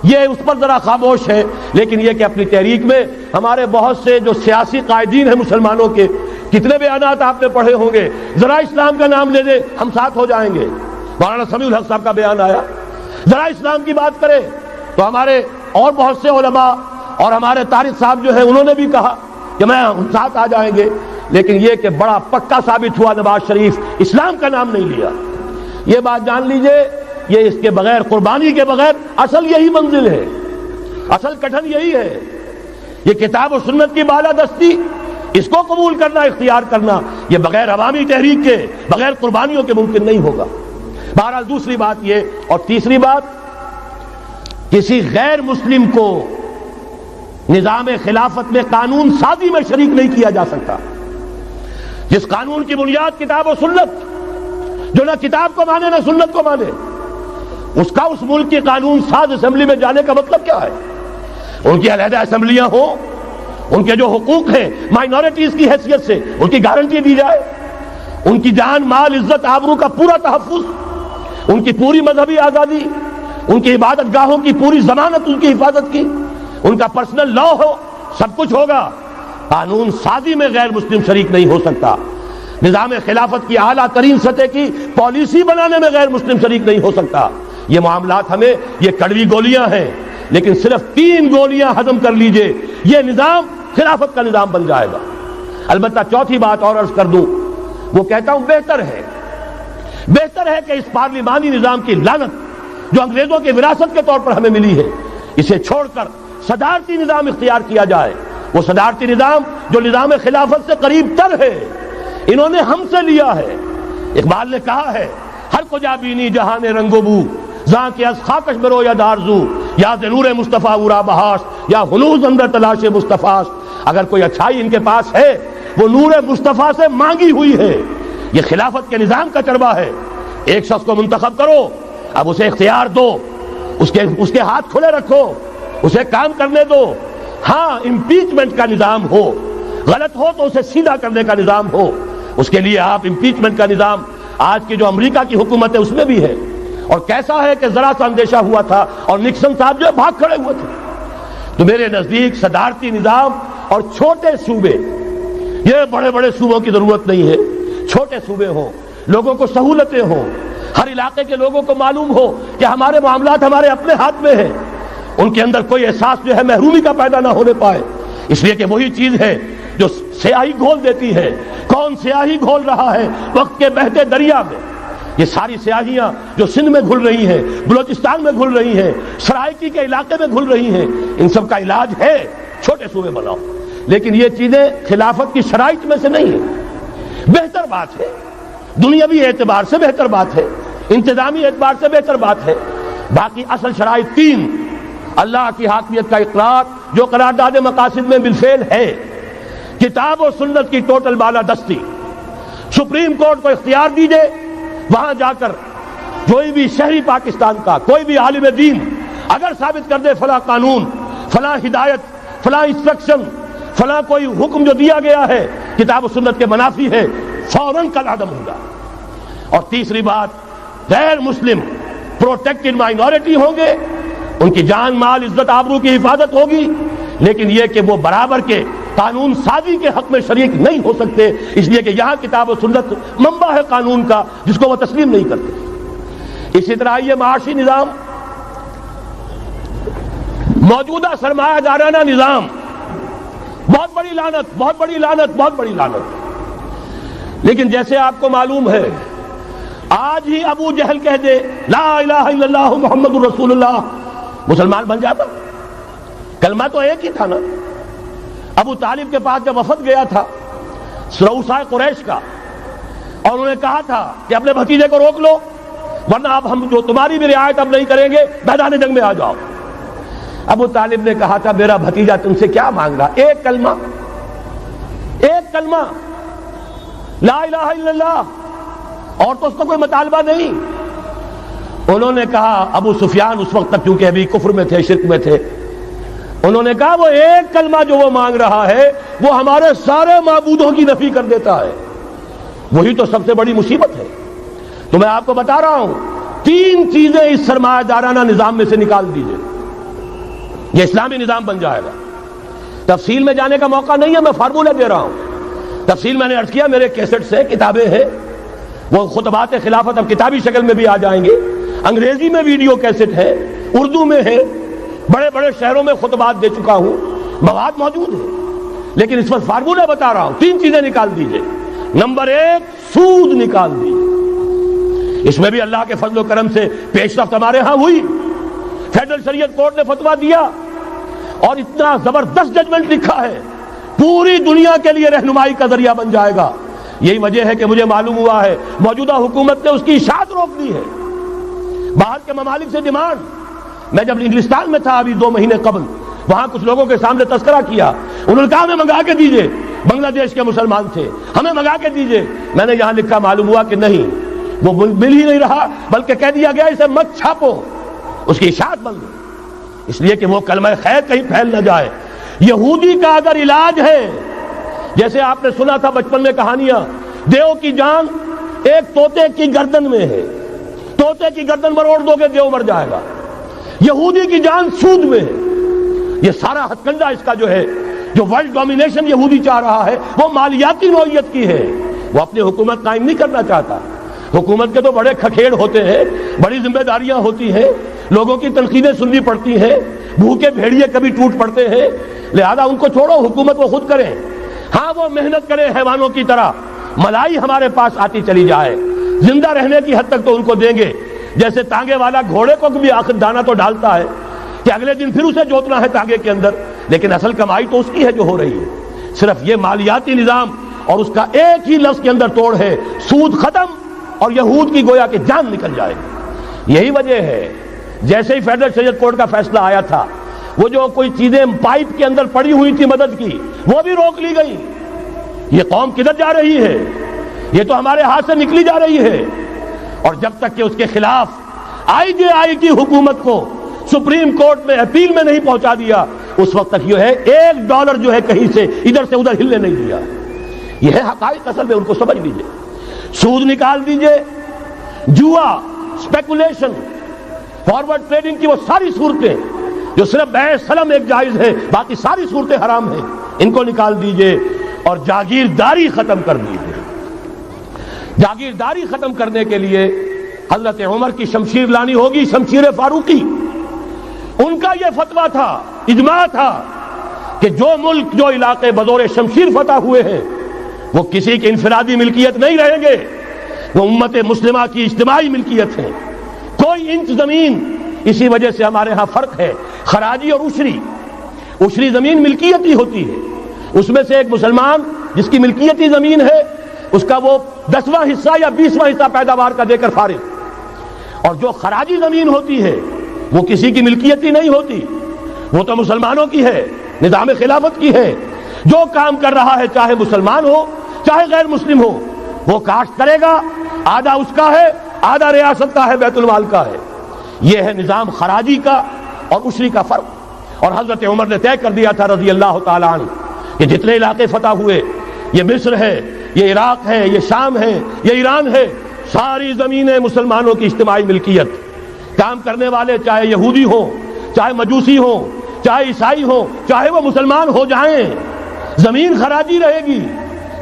یہ اس پر ذرا خاموش ہے. لیکن یہ کہ اپنی تحریک میں ہمارے بہت سے جو سیاسی قائدین ہیں مسلمانوں کے، کتنے بیانات آپ نے پڑھے ہوں گے، ذرا اسلام کا نام لے دے ہم ساتھ ہو جائیں گے. مولانا سمیع الحق صاحب کا بیان آیا، ذرا اسلام کی بات کرے تو ہمارے اور بہت سے علماء اور ہمارے طارق صاحب جو ہے انہوں نے بھی کہا کہ میں ہم ساتھ آ جائیں گے. لیکن یہ کہ بڑا پکا ثابت ہوا نواز شریف اسلام کا نام نہیں لیا. یہ بات جان لیجئے، یہ اس کے بغیر، قربانی کے بغیر اصل یہی منزل ہے، اصل کٹھن یہی ہے. یہ کتاب و سنت کی بالادستی، اس کو قبول کرنا، اختیار کرنا، یہ بغیر عوامی تحریک کے، بغیر قربانیوں کے ممکن نہیں ہوگا. بہرحال دوسری بات یہ، اور تیسری بات، کسی غیر مسلم کو نظام خلافت میں قانون سازی میں شریک نہیں کیا جا سکتا. جس قانون کی بنیاد کتاب و سنت، جو نہ کتاب کو مانے نہ سنت کو مانے، اس کا اس ملک کی قانون ساز اسمبلی میں جانے کا مطلب کیا ہے؟ ان کی علیحدہ اسمبلیاں ہوں، ان کے جو حقوق ہیں مائنورٹیز کی حیثیت سے ان کی گارنٹی دی جائے، ان کی جان، مال، عزت، آبرو کا پورا تحفظ، ان کی پوری مذہبی آزادی، ان کی عبادت گاہوں کی پوری ضمانت، ان کی حفاظت کی، ان کا پرسنل لا ہو، سب کچھ ہوگا. قانون سازی میں غیر مسلم شریک نہیں ہو سکتا. نظام خلافت کی اعلیٰ ترین سطح کی پالیسی بنانے میں غیر مسلم شریک نہیں ہو سکتا. یہ معاملات ہمیں، یہ کڑوی گولیاں ہیں، لیکن صرف 3 گولیاں ہضم کر لیجئے، یہ نظام خلافت کا نظام بن جائے گا. البتہ چوتھی بات اور عرض کر دوں، وہ کہتا ہوں بہتر ہے کہ اس پارلیمانی نظام کی لعنت جو انگریزوں کی وراثت کے طور پر ہمیں ملی ہے، اسے چھوڑ کر صدارتی نظام اختیار کیا جائے. وہ صدارتی نظام جو نظام خلافت سے قریب تر ہے، انہوں نے ہم سے لیا ہے. اقبال نے کہا ہے، ہر کجا بینی جہاں رنگ و بو، زاں کے از خاکش برو یا دارزو، یا نور مصطفیٰ اورا بہاش، یا ہنوز اندر تلاش مصطفیٰ. اگر کوئی اچھائی ان کے پاس ہے وہ نور مصطفیٰ سے مانگی ہوئی ہے. یہ خلافت کے نظام کا چربہ ہے. ایک شخص کو منتخب کرو، اب اسے اختیار دو، اس کے ہاتھ کھلے رکھو، اسے کام کرنے دو. ہاں امپیچمنٹ کا نظام ہو، غلط ہو تو اسے سیدھا کرنے کا نظام ہو. اس کے لیے آپ امپیچمنٹ کا نظام آج کی جو امریکہ کی حکومت ہے اس میں بھی ہے. اور کیسا ہے کہ ذرا سا اندیشہ ہوا تھا اور نکسن صاحب جو بھاگ کھڑے ہوئے تھے. تو میرے نزدیک صدارتی نظام اور چھوٹے صوبے، یہ بڑے بڑے صوبوں کی ضرورت نہیں ہے، چھوٹے صوبے ہوں، لوگوں کو سہولتیں ہوں، ہر علاقے کے لوگوں کو معلوم ہو کہ ہمارے معاملات ہمارے اپنے ہاتھ میں ہیں، ان کے اندر کوئی احساس جو ہے محرومی کا پیدا نہ ہونے پائے. اس لیے کہ وہی چیز ہے جو سیاہی گھول دیتی ہے. کون سیاہی گھول رہا ہے وقت کے بہتے دریا میں؟ یہ ساری سیاہیاں جو سندھ میں گھل رہی ہیں، بلوچستان میں گھل رہی ہیں، سرائکی کے علاقے میں گھل رہی ہیں، ان سب کا علاج ہے چھوٹے صوبے بناؤ. لیکن یہ چیزیں خلافت کی شرائط میں سے نہیں ہیں. بہتر بات ہے، دنیاوی اعتبار سے بہتر بات ہے، انتظامی اعتبار سے بہتر بات ہے. باقی اصل شرائط تین: اللہ کی حاکمیت کا اقرار جو قرارداد مقاصد میں بالفعل ہے، کتاب و سنت کی ٹوٹل بالادستی. سپریم کورٹ کو اختیار دیجئے، وہاں جا کر کوئی بھی شہری پاکستان کا کوئی بھی عالم دین اگر ثابت کر دے فلاں قانون، فلاں ہدایت، فلاں انسٹرکشن، فلاں کوئی حکم جو دیا گیا ہے کتاب و سنت کے منافی ہے، فوراً کل عدم ہوگا. اور تیسری بات، غیر مسلم پروٹیکٹڈ مائنورٹی ہوں گے، ان کی جان مال عزت آبرو کی حفاظت ہوگی، لیکن یہ کہ وہ برابر کے قانون سازی کے حق میں شریک نہیں ہو سکتے، اس لیے کہ یہاں کتاب و سنت منبع ہے قانون کا جس کو وہ تسلیم نہیں کرتے. اسی طرح یہ معاشی نظام، موجودہ سرمایہ دارانہ نظام، بہت بڑی لعنت، بہت بڑی لعنت، بہت بڑی لعنت. لیکن جیسے آپ کو معلوم ہے، آج ہی ابو جہل کہہ دے لا الہ الا اللہ محمد الرسول اللہ، مسلمان بن جاتا. کلمہ تو ایک ہی تھا نا. ابو طالب کے پاس جب وفد گیا تھا رؤسائے قریش کا، اور انہوں نے کہا تھا کہ اپنے بھتیجے کو روک لو ورنہ اب ہم جو تمہاری بھی رعایت اب نہیں کریں گے، میدان جنگ میں آ جاؤ. ابو طالب نے کہا تھا میرا بھتیجا تم سے کیا مانگ رہا؟ ایک کلمہ، ایک کلمہ لا الہ الا اللہ، اور تو اس کا کوئی مطالبہ نہیں. انہوں نے کہا، ابو سفیان اس وقت تک کیونکہ ابھی کفر میں تھے، شرک میں تھے، انہوں نے کہا وہ ایک کلمہ جو وہ مانگ رہا ہے وہ ہمارے سارے معبودوں کی نفی کر دیتا ہے. وہی تو سب سے بڑی مصیبت ہے. تو میں آپ کو بتا رہا ہوں، تین چیزیں اس سرمایہ دارانہ نظام میں سے نکال دیجئے، یہ اسلامی نظام بن جائے گا. تفصیل میں جانے کا موقع نہیں ہے، میں فارمولہ دے رہا ہوں. تفصیل میں نے عرض کیا، میرے کیسٹس ہیں، کتابیں ہیں، وہ خطبات خلافت اب کتابی شکل میں بھی آ جائیں گے، انگریزی میں ویڈیو کیسٹ ہے، اردو میں ہے، بڑے بڑے شہروں میں خطبات دے چکا ہوں، مواد موجود ہے. لیکن اس وقت فارمولہ بتا رہا ہوں، تین چیزیں نکال دیجئے. نمبر ایک، سود نکال دیجئے. اس میں بھی اللہ کے فضل و کرم سے پیش رفت ہمارے ہاں ہوئی. فیڈرل شریعت کورٹ نے فتویٰ دیا اور اتنا زبردست ججمنٹ لکھا ہے، پوری دنیا کے لیے رہنمائی کا ذریعہ بن جائے گا. یہی وجہ ہے کہ مجھے معلوم ہوا ہے موجودہ حکومت نے اس کی اشاعت روک دی ہے. باہر کے ممالک سے ڈیمانڈ. میں جب انگلستان میں تھا ابھی 2 مہینے قبل، وہاں کچھ لوگوں کے سامنے تذکرہ کیا، انہوں نے کہا ہمیں منگا کے دیجئے، بنگلہ دیش کے مسلمان تھے، ہمیں منگا کے دیجئے. میں نے یہاں لکھا، معلوم ہوا کہ نہیں، وہ مل ہی نہیں رہا، بلکہ کہہ دیا گیا اسے مت چھاپو، اس کی اشاعت بند ہو، اس لیے کہ وہ کلمہ خیر کہیں پھیل نہ جائے. یہودی کا اگر علاج ہے، جیسے آپ نے سنا تھا بچپن میں کہانیاں، دیو کی جان ایک طوطے کی گردن میں ہے، طوطے کی گردن مروڑ دو گے دیو مر جائے گا. یہودی کی جان سود میں ہے. یہ سارا ہتھ کنڈا اس کا جو ہے، جو ورلڈ ڈومینیشن یہودی چاہ رہا ہے، وہ مالیاتی نوعیت کی ہے. وہ اپنی حکومت قائم نہیں کرنا چاہتا. حکومت کے تو بڑے کھکھیڑ ہوتے ہیں، بڑی ذمہ داریاں ہوتی ہیں، لوگوں کی تنقیدیں سننی پڑتی ہیں، بھوکے بھیڑیے کبھی ٹوٹ پڑتے ہیں. لہذا ان کو چھوڑو، حکومت وہ خود کریں. ہاں وہ محنت کریں حیوانوں کی طرح، ملائی ہمارے پاس آتی چلی جائے، زندہ رہنے کی حد تک تو ان کو دیں گے. جیسے تانگے والا گھوڑے کو بھی آخر دانہ تو ڈالتا ہے کہ اگلے دن پھر اسے جوتنا ہے تانگے کے اندر، لیکن اصل کمائی تو اس کی ہے جو ہو رہی ہے. صرف یہ مالیاتی نظام اور اس کا ایک ہی لفظ کے اندر توڑ ہے، سود ختم اور یہود کی گویا کہ جان نکل جائے گی. یہی وجہ ہے جیسے ہی فیڈرل شریعت کورٹ کا فیصلہ آیا تھا، وہ جو کوئی چیزیں پائپ کے اندر پڑی ہوئی تھی مدد کی، وہ بھی روک لی گئی. یہ قوم کدھر جا رہی ہے؟ یہ تو ہمارے ہاتھ سے نکلی جا رہی ہے. اور جب تک کہ اس کے خلاف IJI کی حکومت کو سپریم کورٹ میں اپیل میں نہیں پہنچا دیا، اس وقت تک یہ ہے $1 جو ہے کہیں سے ادھر سے ادھر ہلنے نہیں دیا. یہ ہے حقائق، اصل میں ان کو سمجھ لیجیے. سود نکال دیجئے، جوا، اسپیکولیشن، فارورڈ ٹریڈنگ کی وہ ساری صورتیں جو صرف بیع سلم ایک جائز ہے، باقی ساری صورتیں حرام ہیں، ان کو نکال دیجئے اور جاگیرداری ختم کر دیجئے۔ جاگیرداری ختم کرنے کے لیے حضرت عمر کی شمشیر لانی ہوگی، شمشیر فاروقی۔ ان کا یہ فتویٰ تھا، اجماع تھا کہ جو ملک، جو علاقے بطور شمشیر فتح ہوئے ہیں وہ کسی کی انفرادی ملکیت نہیں رہیں گے، وہ امت مسلمہ کی اجتماعی ملکیت ہے۔ کوئی انچ زمین، اسی وجہ سے ہمارے ہاں فرق ہے خراجی اور عشری۔ عشری زمین ملکیتی ہوتی ہے، اس میں سے ایک مسلمان جس کی ملکیتی زمین ہے اس کا وہ 10واں حصہ یا 20واں حصہ پیداوار کا دے کر فارغ، اور جو خراجی زمین ہوتی ہے وہ کسی کی ملکیتی نہیں ہوتی، وہ تو مسلمانوں کی ہے، نظام خلافت کی ہے۔ جو کام کر رہا ہے چاہے مسلمان ہو چاہے غیر مسلم ہو، وہ کاشت کرے گا، آدھا اس کا ہے، آدھا ریاست کا ہے، بیت المال کا ہے۔ یہ ہے نظام خراجی کا اور عشری کا فرق۔ اور حضرت عمر نے طے کر دیا تھا رضی اللہ تعالیٰ عنہ کہ جتنے علاقے فتح ہوئے، یہ مصر ہے، یہ عراق ہے، یہ شام ہے، یہ ایران ہے، ساری زمینیں مسلمانوں کی اجتماعی ملکیت۔ کام کرنے والے چاہے یہودی ہوں، چاہے مجوسی ہوں، چاہے عیسائی ہوں، چاہے وہ مسلمان ہو جائیں، زمین خراجی رہے گی،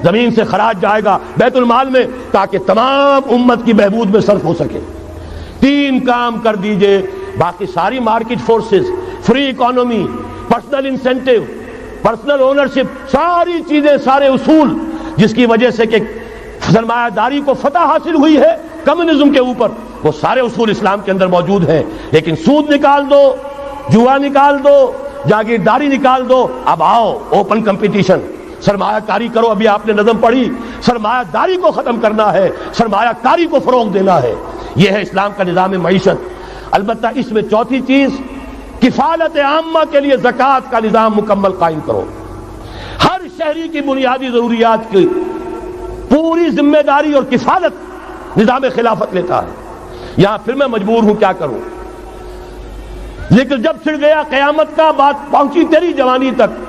زمین سے خراج جائے گا بیت المال میں تاکہ تمام امت کی بہبود میں صرف ہو سکے۔ 3 کام کر دیجئے، باقی ساری market forces, free economy, personal incentive, personal ownership, ساری چیزیں، سارے اصول جس کی وجہ سے کہ سرمایہ داری کو فتح حاصل ہوئی ہے کمیونزم کے اوپر، وہ سارے اصول اسلام کے اندر موجود ہیں۔ لیکن سود نکال دو، جوا نکال دو، جاگیرداری نکال دو، اب آؤ اوپن کمپٹیشن، سرمایہ کاری کرو۔ ابھی آپ نے نظم پڑھی، سرمایہ داری کو ختم کرنا ہے، سرمایہ کاری کو فروغ دینا ہے۔ یہ ہے اسلام کا نظام معیشت۔ البتہ اس میں چوتھی چیز، کفالت عامہ کے لیے زکوٰۃ کا نظام مکمل قائم کرو۔ ہر شہری کی بنیادی ضروریات کی پوری ذمہ داری اور کفالت نظام خلافت لیتا ہے۔ یہاں پھر میں مجبور ہوں کیا کروں، لیکن جب چھڑ گیا قیامت کا، بات پہنچی تیری جوانی تک،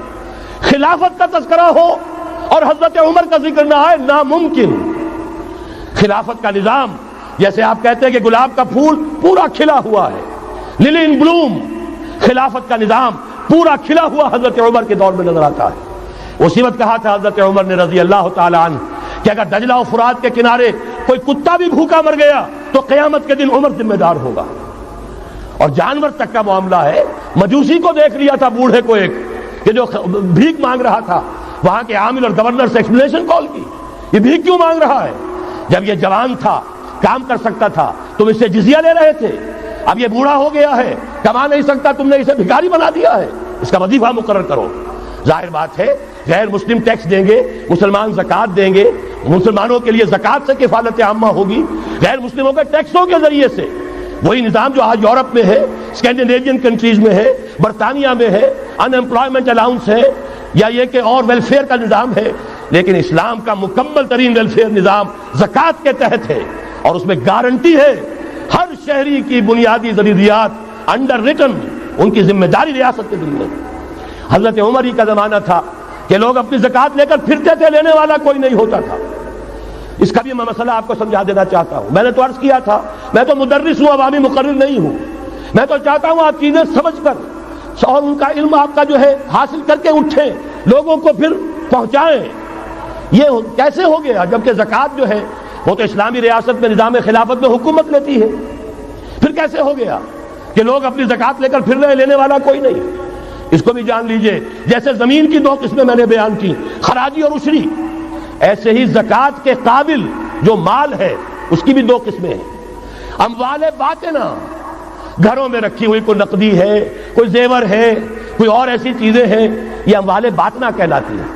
خلافت کا تذکرہ ہو اور حضرت عمر کا ذکر نہ آئے، ناممکن۔ خلافت کا نظام، جیسے آپ کہتے ہیں کہ گلاب کا پھول پورا کھلا ہوا ہے، للی ان بلوم، خلافت کا نظام پورا کھلا ہوا حضرت عمر کے دور میں نظر آتا ہے۔ اسی وقت کہا تھا حضرت عمر نے رضی اللہ تعالی عنہ کہ اگر دجلہ و فرات کے کنارے کوئی کتا بھی بھوکا مر گیا تو قیامت کے دن عمر ذمہ دار ہوگا۔ اور جانور تک کا معاملہ ہے، مجوسی کو دیکھ لیا تھا بوڑھے کو ایک کہ جو بھیک مانگ رہا تھا، وہاں کے عامل اور گورنر سے ایکسپلینیشن کال کی، یہ بھیک کیوں مانگ رہا ہے؟ جب یہ جوان تھا، کام کر سکتا تھا، تم اس سے جزیہ لے رہے تھے، اب یہ بوڑھا ہو گیا ہے، کما نہیں سکتا، تم نے اسے بھکاری بنا دیا ہے، اس کا وظیفہ مقرر کرو۔ ظاہر بات ہے غیر مسلم ٹیکس دیں گے، مسلمان زکوٰۃ دیں گے، مسلمانوں کے لیے زکوٰۃ سے کفالت عامہ ہوگی، غیر مسلموں کے ٹیکسوں کے ذریعے سے۔ وہی نظام جو آج یورپ میں ہے، اسکینڈینیوین کنٹریز میں ہے، برطانیہ میں ہے، ان امپلائمنٹ الاؤنس ہے، یا یہ کہ اور ویلفیئر کا نظام ہے، لیکن اسلام کا مکمل ترین ویلفیئر نظام زکوٰۃ کے تحت ہے، اور اس میں گارنٹی ہے ہر شہری کی بنیادی ضروریات انڈر ریٹن، ان کی ذمہ داری ریاست کے ذمہ۔ حضرت عمر ہی کا زمانہ تھا کہ لوگ اپنی زکوٰۃ لے کر پھرتے تھے، لینے والا کوئی نہیں ہوتا تھا۔ اس کا بھی میں مسئلہ آپ کو سمجھا دینا چاہتا ہوں۔ میں نے تو عرض کیا تھا، میں تو مدرس ہوں، عوامی مقرر نہیں ہوں، میں تو چاہتا ہوں آپ چیزیں سمجھ کر اور ان کا علم آپ کا جو ہے حاصل کر کے اٹھیں، لوگوں کو پھر پہنچائیں۔ یہ کیسے ہو گیا جبکہ زکوٰۃ جو ہے وہ تو اسلامی ریاست میں نظام خلافت میں حکومت لیتی ہے، پھر کیسے ہو گیا کہ لوگ اپنی زکوٰۃ لے کر پھر رہے، لینے والا کوئی نہیں؟ اس کو بھی جان لیجئے، جیسے زمین کی 2 قسمیں میں نے بیان کی، خراجی اور عشری، ایسے ہی زکوٰۃ کے قابل جو مال ہے اس کی بھی 2 قسمیں ہیں۔ اموال باطنہ، گھروں میں رکھی ہوئی کوئی نقدی ہے، کوئی زیور ہے، کوئی اور ایسی چیزیں ہیں، یہ اموال باطنہ کہلاتی ہیں۔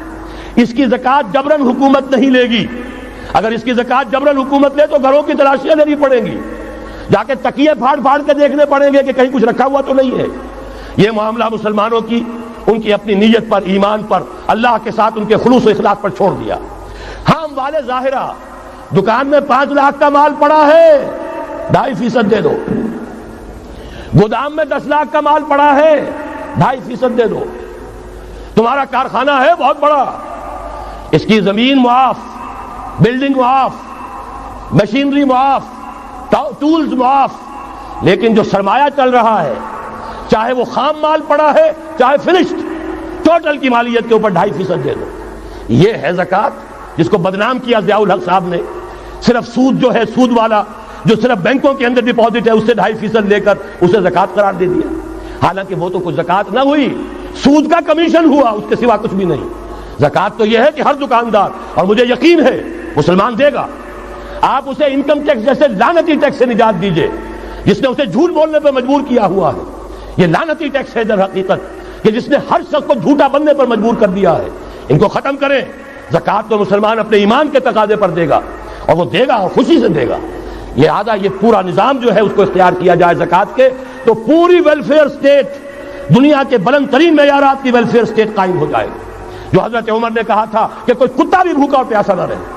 اس کی زکوٰۃ جبراً حکومت نہیں لے گی۔ اگر اس کی زکوٰۃ جبراً حکومت لے تو گھروں کی تلاشیاں لینی پڑیں گی، جا کے تکیے پھاڑ پھاڑ کے دیکھنے پڑیں گے کہ کہیں کچھ رکھا ہوا تو نہیں ہے۔ یہ معاملہ مسلمانوں کی ان کی اپنی نیت پر، ایمان پر، اللہ کے ساتھ ان کے خلوص و اخلاص پر چھوڑ دیا۔ ہاں اموال ظاہرہ، دکان میں 5 لاکھ کا مال پڑا ہے، 2.5% دے دو، گودام میں 10 لاکھ کا مال پڑا ہے، 2.5% دے دو، تمہارا کارخانہ ہے بہت بڑا، اس کی زمین معاف، بلڈنگ معاف، مشینری معاف، ٹولز معاف، لیکن جو سرمایہ چل رہا ہے چاہے وہ خام مال پڑا ہے چاہے فنشڈ، ٹوٹل کی مالیت کے اوپر 2.5% دے دو. یہ ہے زکوٰۃ جس کو بدنام کیا ضیاء الحق صاحب نے. صرف سود جو ہے، سود والا جو صرف بینکوں کے اندر ڈپازٹ ہے اس سے 2.5% لے کر اسے زکوٰۃ قرار دے دیا. حالانکہ وہ تو کچھ زکوٰۃ نہ ہوئی، سود کا کمیشن ہوا، اس کے سوا کچھ بھی نہیں. زکوٰۃ تو یہ ہے کہ ہر دکاندار، اور مجھے یقین ہے مسلمان دے گا، آپ اسے انکم ٹیکس جیسے لعنتی ٹیکس سے نجات دیجئے جس نے اسے جھوٹ بولنے پر مجبور کیا ہوا ہے. یہ لعنتی ٹیکس ہے در حقیقت کہ جس نے ہر شخص کو جھوٹا بننے پر مجبور کر دیا ہے. ان کو ختم کریں. زکوٰۃ تو مسلمان اپنے ایمان کے تقاضے پر دے گا، اور وہ دے گا اور خوشی سے دے گا. لہذا یہ پورا نظام جو ہے اس کو اختیار کیا جائے زکوٰۃ کے، تو پوری ویلفیئر اسٹیٹ، دنیا کے بلند ترین معیارات کی ویلفیئر اسٹیٹ قائم ہو جائے گی. جو حضرت عمر نے کہا تھا کہ کوئی کتا بھی بھوکا اور پیاسا نہ رہے.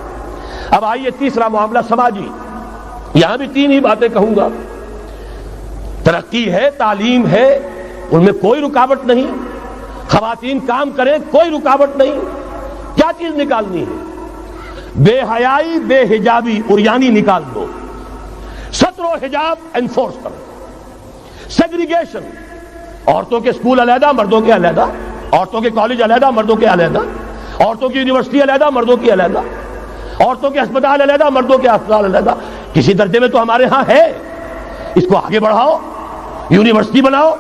اب آئیے تیسرا معاملہ سماجی. یہاں بھی 3 ہی باتیں کہوں گا. ترقی ہے، تعلیم ہے، ان میں کوئی رکاوٹ نہیں. خواتین کام کریں، کوئی رکاوٹ نہیں. کیا چیز نکالنی ہے؟ بے حیائی، بے حجابی، عریانی نکال دو. ستر و حجاب انفورس کرو. سیگریگیشن، عورتوں کے اسکول علیحدہ، مردوں کے علیحدہ، عورتوں کے کالج علیحدہ، مردوں کے علیحدہ، عورتوں کی یونیورسٹی علیحدہ، مردوں کی علیحدہ، عورتوں کے ہسپتال علیحدہ، مردوں کے ہسپتال علیحدہ. کسی درجے میں تو ہمارے ہاں ہے، اس کو آگے بڑھاؤ، یونیورسٹی بناؤ.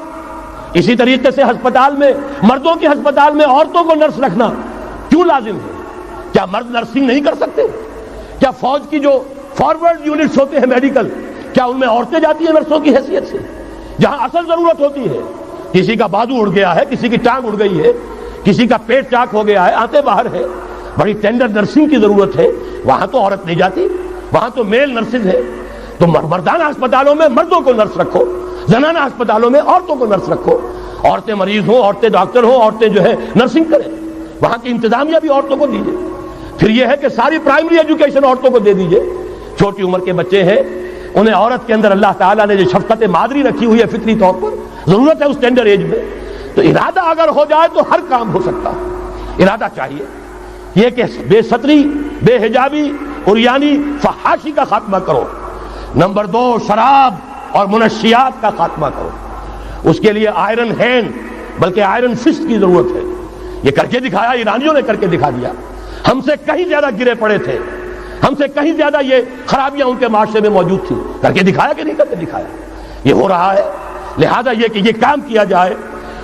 اسی طریقے سے ہسپتال میں، مردوں کے ہسپتال میں عورتوں کو نرس رکھنا کیوں لازم ہے؟ کیا مرد نرسنگ نہیں کر سکتے؟ کیا فوج کی جو فارورڈ یونٹس ہوتے ہیں میڈیکل، کیا ان میں عورتیں جاتی ہیں نرسوں کی حیثیت سے؟ جہاں اصل ضرورت ہوتی ہے، کسی کا بازو اڑ گیا ہے، کسی کی ٹانگ اڑ گئی ہے، کسی کا پیٹ چاک ہو گیا ہے، آنتیں باہر ہے، بڑی ٹینڈر نرسنگ کی ضرورت ہے، وہاں تو عورت نہیں جاتی، وہاں تو میل نرسز ہے. تو مردانہ ہسپتالوں میں مردوں کو نرس رکھو، زنانہ ہسپتالوں میں عورتوں کو نرس رکھو. عورتیں مریض ہوں، عورتیں ڈاکٹر ہوں، عورتیں جو ہے نرسنگ کریں. وہاں کی انتظامیہ بھی عورتوں کو دیجیے. پھر یہ ہے کہ ساری پرائمری ایجوکیشن عورتوں کو دے دیجیے. چھوٹی عمر کے بچے ہیں، انہیں عورت کے اندر اللہ تعالیٰ نے جو شفقت مادری رکھی ہوئی ہے فطری طور پر، ضرورت ہے اس ٹینڈر ایج میں. تو ارادہ اگر ہو جائے تو ہر کام ہو سکتا ہے. ارادہ چاہیے. یہ کہ بے ستری، بے حجابی، عریانی، فحاشی کا خاتمہ کرو. نمبر 2، شراب اور منشیات کا خاتمہ کرو. اس کے لیے آئرن ہینڈ بلکہ آئرن فسٹ کی ضرورت ہے. یہ کر کے دکھایا، ایرانیوں نے کر کے دکھا دیا. ہم سے کہیں زیادہ گرے پڑے تھے، ہم سے کہیں زیادہ یہ خرابیاں ان کے معاشرے میں موجود تھی. کر کے دکھایا کہ نہیں کر کے دکھایا؟ یہ ہو رہا ہے. لہذا یہ کہ یہ کام کیا جائے،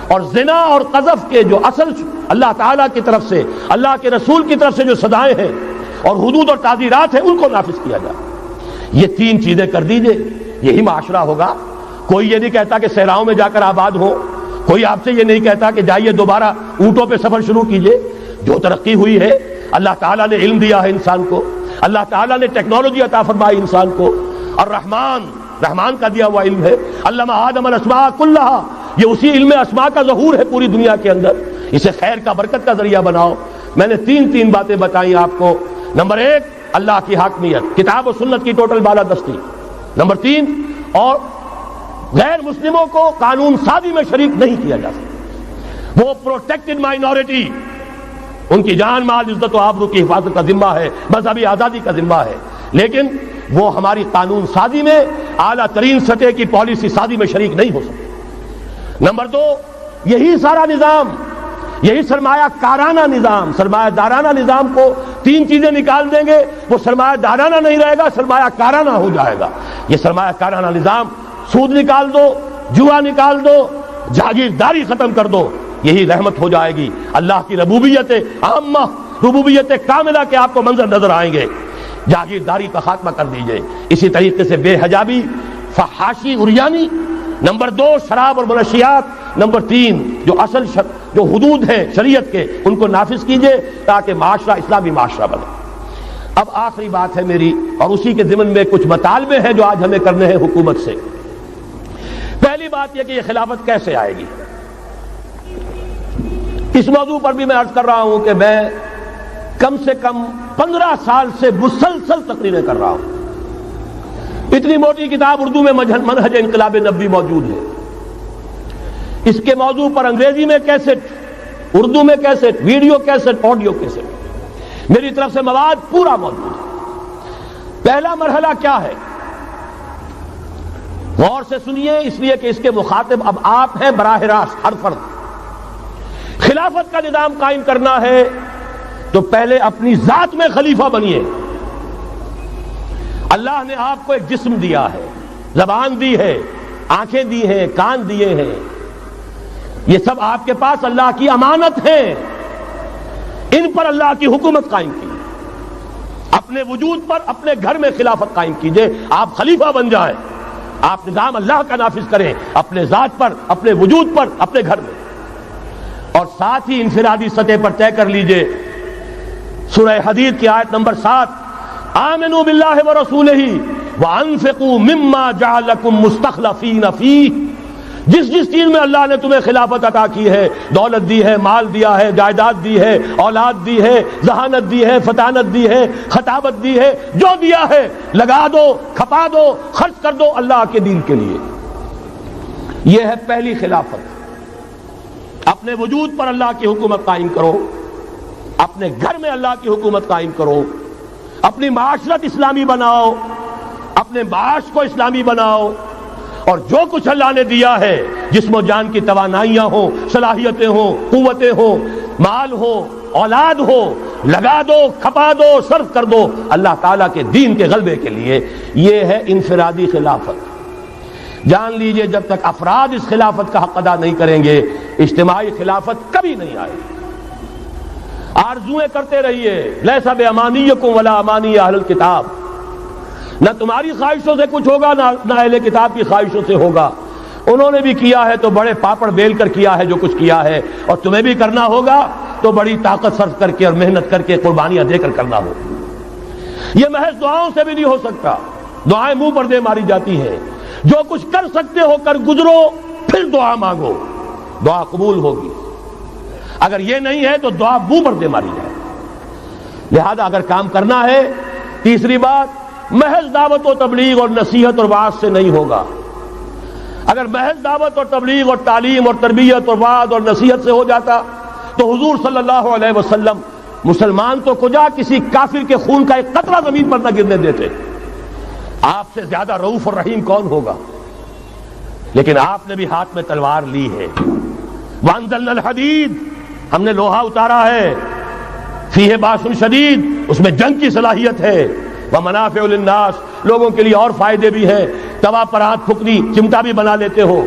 اور زنا اور قذف کے جو اصل اللہ تعالیٰ کی طرف سے، اللہ کے رسول کی طرف سے جو سزائیں ہیں اور حدود اور تعزیرات ہیں، ان کو نافذ کیا جائے. یہ 3 چیزیں کر دیجئے، یہی معاشرہ ہوگا. کوئی یہ نہیں کہتا کہ صحراؤں میں جا کر آباد ہو، کوئی آپ سے یہ نہیں کہتا کہ جائیے دوبارہ اونٹوں پہ سفر شروع کیجئے. جو ترقی ہوئی ہے، اللہ تعالیٰ نے علم دیا ہے انسان کو، اللہ تعالیٰ نے ٹیکنالوجی عطا فرمائی انسان کو، اور رحمان کا دیا ہوا علم ہے. علم آدم الاسماء کلھا، یہ اسی علم اسماء کا ظہور ہے پوری دنیا کے اندر. اسے خیر کا، برکت کا ذریعہ بناؤ. میں نے 3 باتیں بتائیں آپ کو. نمبر 1، اللہ کی حاکمیت، کتاب و سنت کی ٹوٹل بالادستی. نمبر 3، اور غیر مسلموں کو قانون سازی میں شریک نہیں کیا جا سکتا. وہ پروٹیکٹڈ مائنورٹی، ان کی جان، مال، عزت و آبرو کی حفاظت کا ذمہ ہے، مذہبی آزادی کا ذمہ ہے، لیکن وہ ہماری قانون سازی میں، اعلیٰ ترین سطح کی پالیسی سازی میں شریک نہیں ہو سکتے. نمبر 2، یہی سارا نظام، یہی سرمایہ کارانہ نظام، سرمایہ دارانہ نظام کو 3 چیزیں نکال دیں گے، وہ سرمایہ دارانہ نہیں رہے گا، سرمایہ کارانہ ہو جائے گا. یہ سرمایہ کارانہ نظام، سود نکال دو، جوا نکال دو، جاگیرداری ختم کر دو، یہی رحمت ہو جائے گی. اللہ کی ربوبیت عامہ، ربوبیت کاملہ کے آپ کو منظر نظر آئیں گے. جاگیرداری کا خاتمہ کر دیجئے. اسی طریقے سے بے حجابی، فحاشی، عریانی. نمبر 2، شراب اور منشیات. نمبر 3، جو اصل جو حدود ہیں شریعت کے، ان کو نافذ کیجئے تاکہ معاشرہ اسلامی معاشرہ بنے. اب آخری بات ہے میری، اور اسی کے ضمن میں کچھ مطالبے ہیں جو آج ہمیں کرنے ہیں حکومت سے. پہلی بات یہ کہ یہ خلافت کیسے آئے گی. اس موضوع پر بھی میں عرض کر رہا ہوں کہ میں کم سے کم 15 سال سے مسلسل تقریریں کر رہا ہوں. اتنی موٹی کتاب اردو میں منہج انقلاب نبوی موجود ہے. اس کے موضوع پر انگریزی میں کیسٹ، اردو میں cassette, video cassette, audio cassette, میری طرف سے مواد پورا موجود ہے. پہلا مرحلہ کیا ہے؟ غور سے سنیے، اس لیے کہ اس کے مخاطب اب آپ ہیں براہ راست ہر فرد۔ خلافت کا نظام قائم کرنا ہے تو پہلے اپنی ذات میں خلیفہ بنیے۔ اللہ نے آپ کو ایک جسم دیا ہے، زبان دی ہے، آنکھیں دی ہیں، کان دیے ہیں، یہ سب آپ کے پاس اللہ کی امانت ہے، ان پر اللہ کی حکومت قائم کی۔ اپنے وجود پر اپنے گھر میں خلافت قائم کیجئے، آپ خلیفہ بن جائیں، آپ نظام اللہ کا نافذ کریں اپنے ذات پر، اپنے وجود پر، اپنے گھر میں، اور ساتھ ہی انفرادی سطح پر طے کر لیجئے سورہ حدید کی آیت نمبر 7، آمنوا باللہ ورسولہ وانفقوا مما جعلکم مستخلفین فیہ، جس چیز میں اللہ نے تمہیں خلافت عطا کی ہے، دولت دی ہے، مال دیا ہے، جائیداد دی ہے، اولاد دی ہے، ذہانت دی ہے، فطانت دی ہے، خطابت دی ہے، جو دیا ہے لگا دو، کھپا دو، خرچ کر دو اللہ کے دین کے لیے۔ یہ ہے پہلی خلافت۔ اپنے وجود پر اللہ کی حکومت قائم کرو، اپنے گھر میں اللہ کی حکومت قائم کرو، اپنی معاشرت اسلامی بناؤ، اپنے معاش کو اسلامی بناؤ، اور جو کچھ اللہ نے دیا ہے، جسم و جان کی توانائیاں ہوں، صلاحیتیں ہوں، قوتیں ہوں، مال ہو، اولاد ہو، لگا دو، کھپا دو، صرف کر دو اللہ تعالیٰ کے دین کے غلبے کے لیے۔ یہ ہے انفرادی خلافت۔ جان لیجئے جب تک افراد اس خلافت کا حق ادا نہیں کریں گے، اجتماعی خلافت کبھی نہیں آئے گی۔ آرزویں کرتے رہیے، لیس بامانیکم ولا امانی اہل الکتاب، نہ تمہاری خواہشوں سے کچھ ہوگا، نہ اہل کتاب کی خواہشوں سے ہوگا۔ انہوں نے بھی کیا ہے تو بڑے پاپڑ بیل کر کیا ہے جو کچھ کیا ہے، اور تمہیں بھی کرنا ہوگا تو بڑی طاقت صرف کر کے اور محنت کر کے، قربانیاں دے کر کرنا ہوگا۔ یہ محض دعاؤں سے بھی نہیں ہو سکتا، دعائیں منہ پر دے ماری جاتی ہیں۔ جو کچھ کر سکتے ہو کر گزرو، پھر دعا مانگو، دعا قبول ہوگی۔ اگر یہ نہیں ہے تو دعا منہ پر دے ماری جائے۔ لہذا اگر کام کرنا ہے، تیسری بات، محض دعوت و تبلیغ اور نصیحت اور وعظ سے نہیں ہوگا۔ اگر محض دعوت اور تبلیغ اور تعلیم اور تربیت اور وعظ اور نصیحت سے ہو جاتا تو حضور صلی اللہ علیہ وسلم مسلمان تو کجا کسی کافر کے خون کا ایک قطرہ زمین پر نہ گرنے دیتے۔ آپ سے زیادہ رؤوف اور رحیم کون ہوگا؟ لیکن آپ نے بھی ہاتھ میں تلوار لی ہے۔ وانزلنا الحدید، ہم نے لوہا اتارا ہے، فیہ باس شدید، اس میں جنگ کی صلاحیت ہے، ومنافع للناس، لوگوں کے لیے اور فائدے بھی ہیں۔ توا پر ہاتھ پھکنی چمٹا بھی بنا لیتے ہو،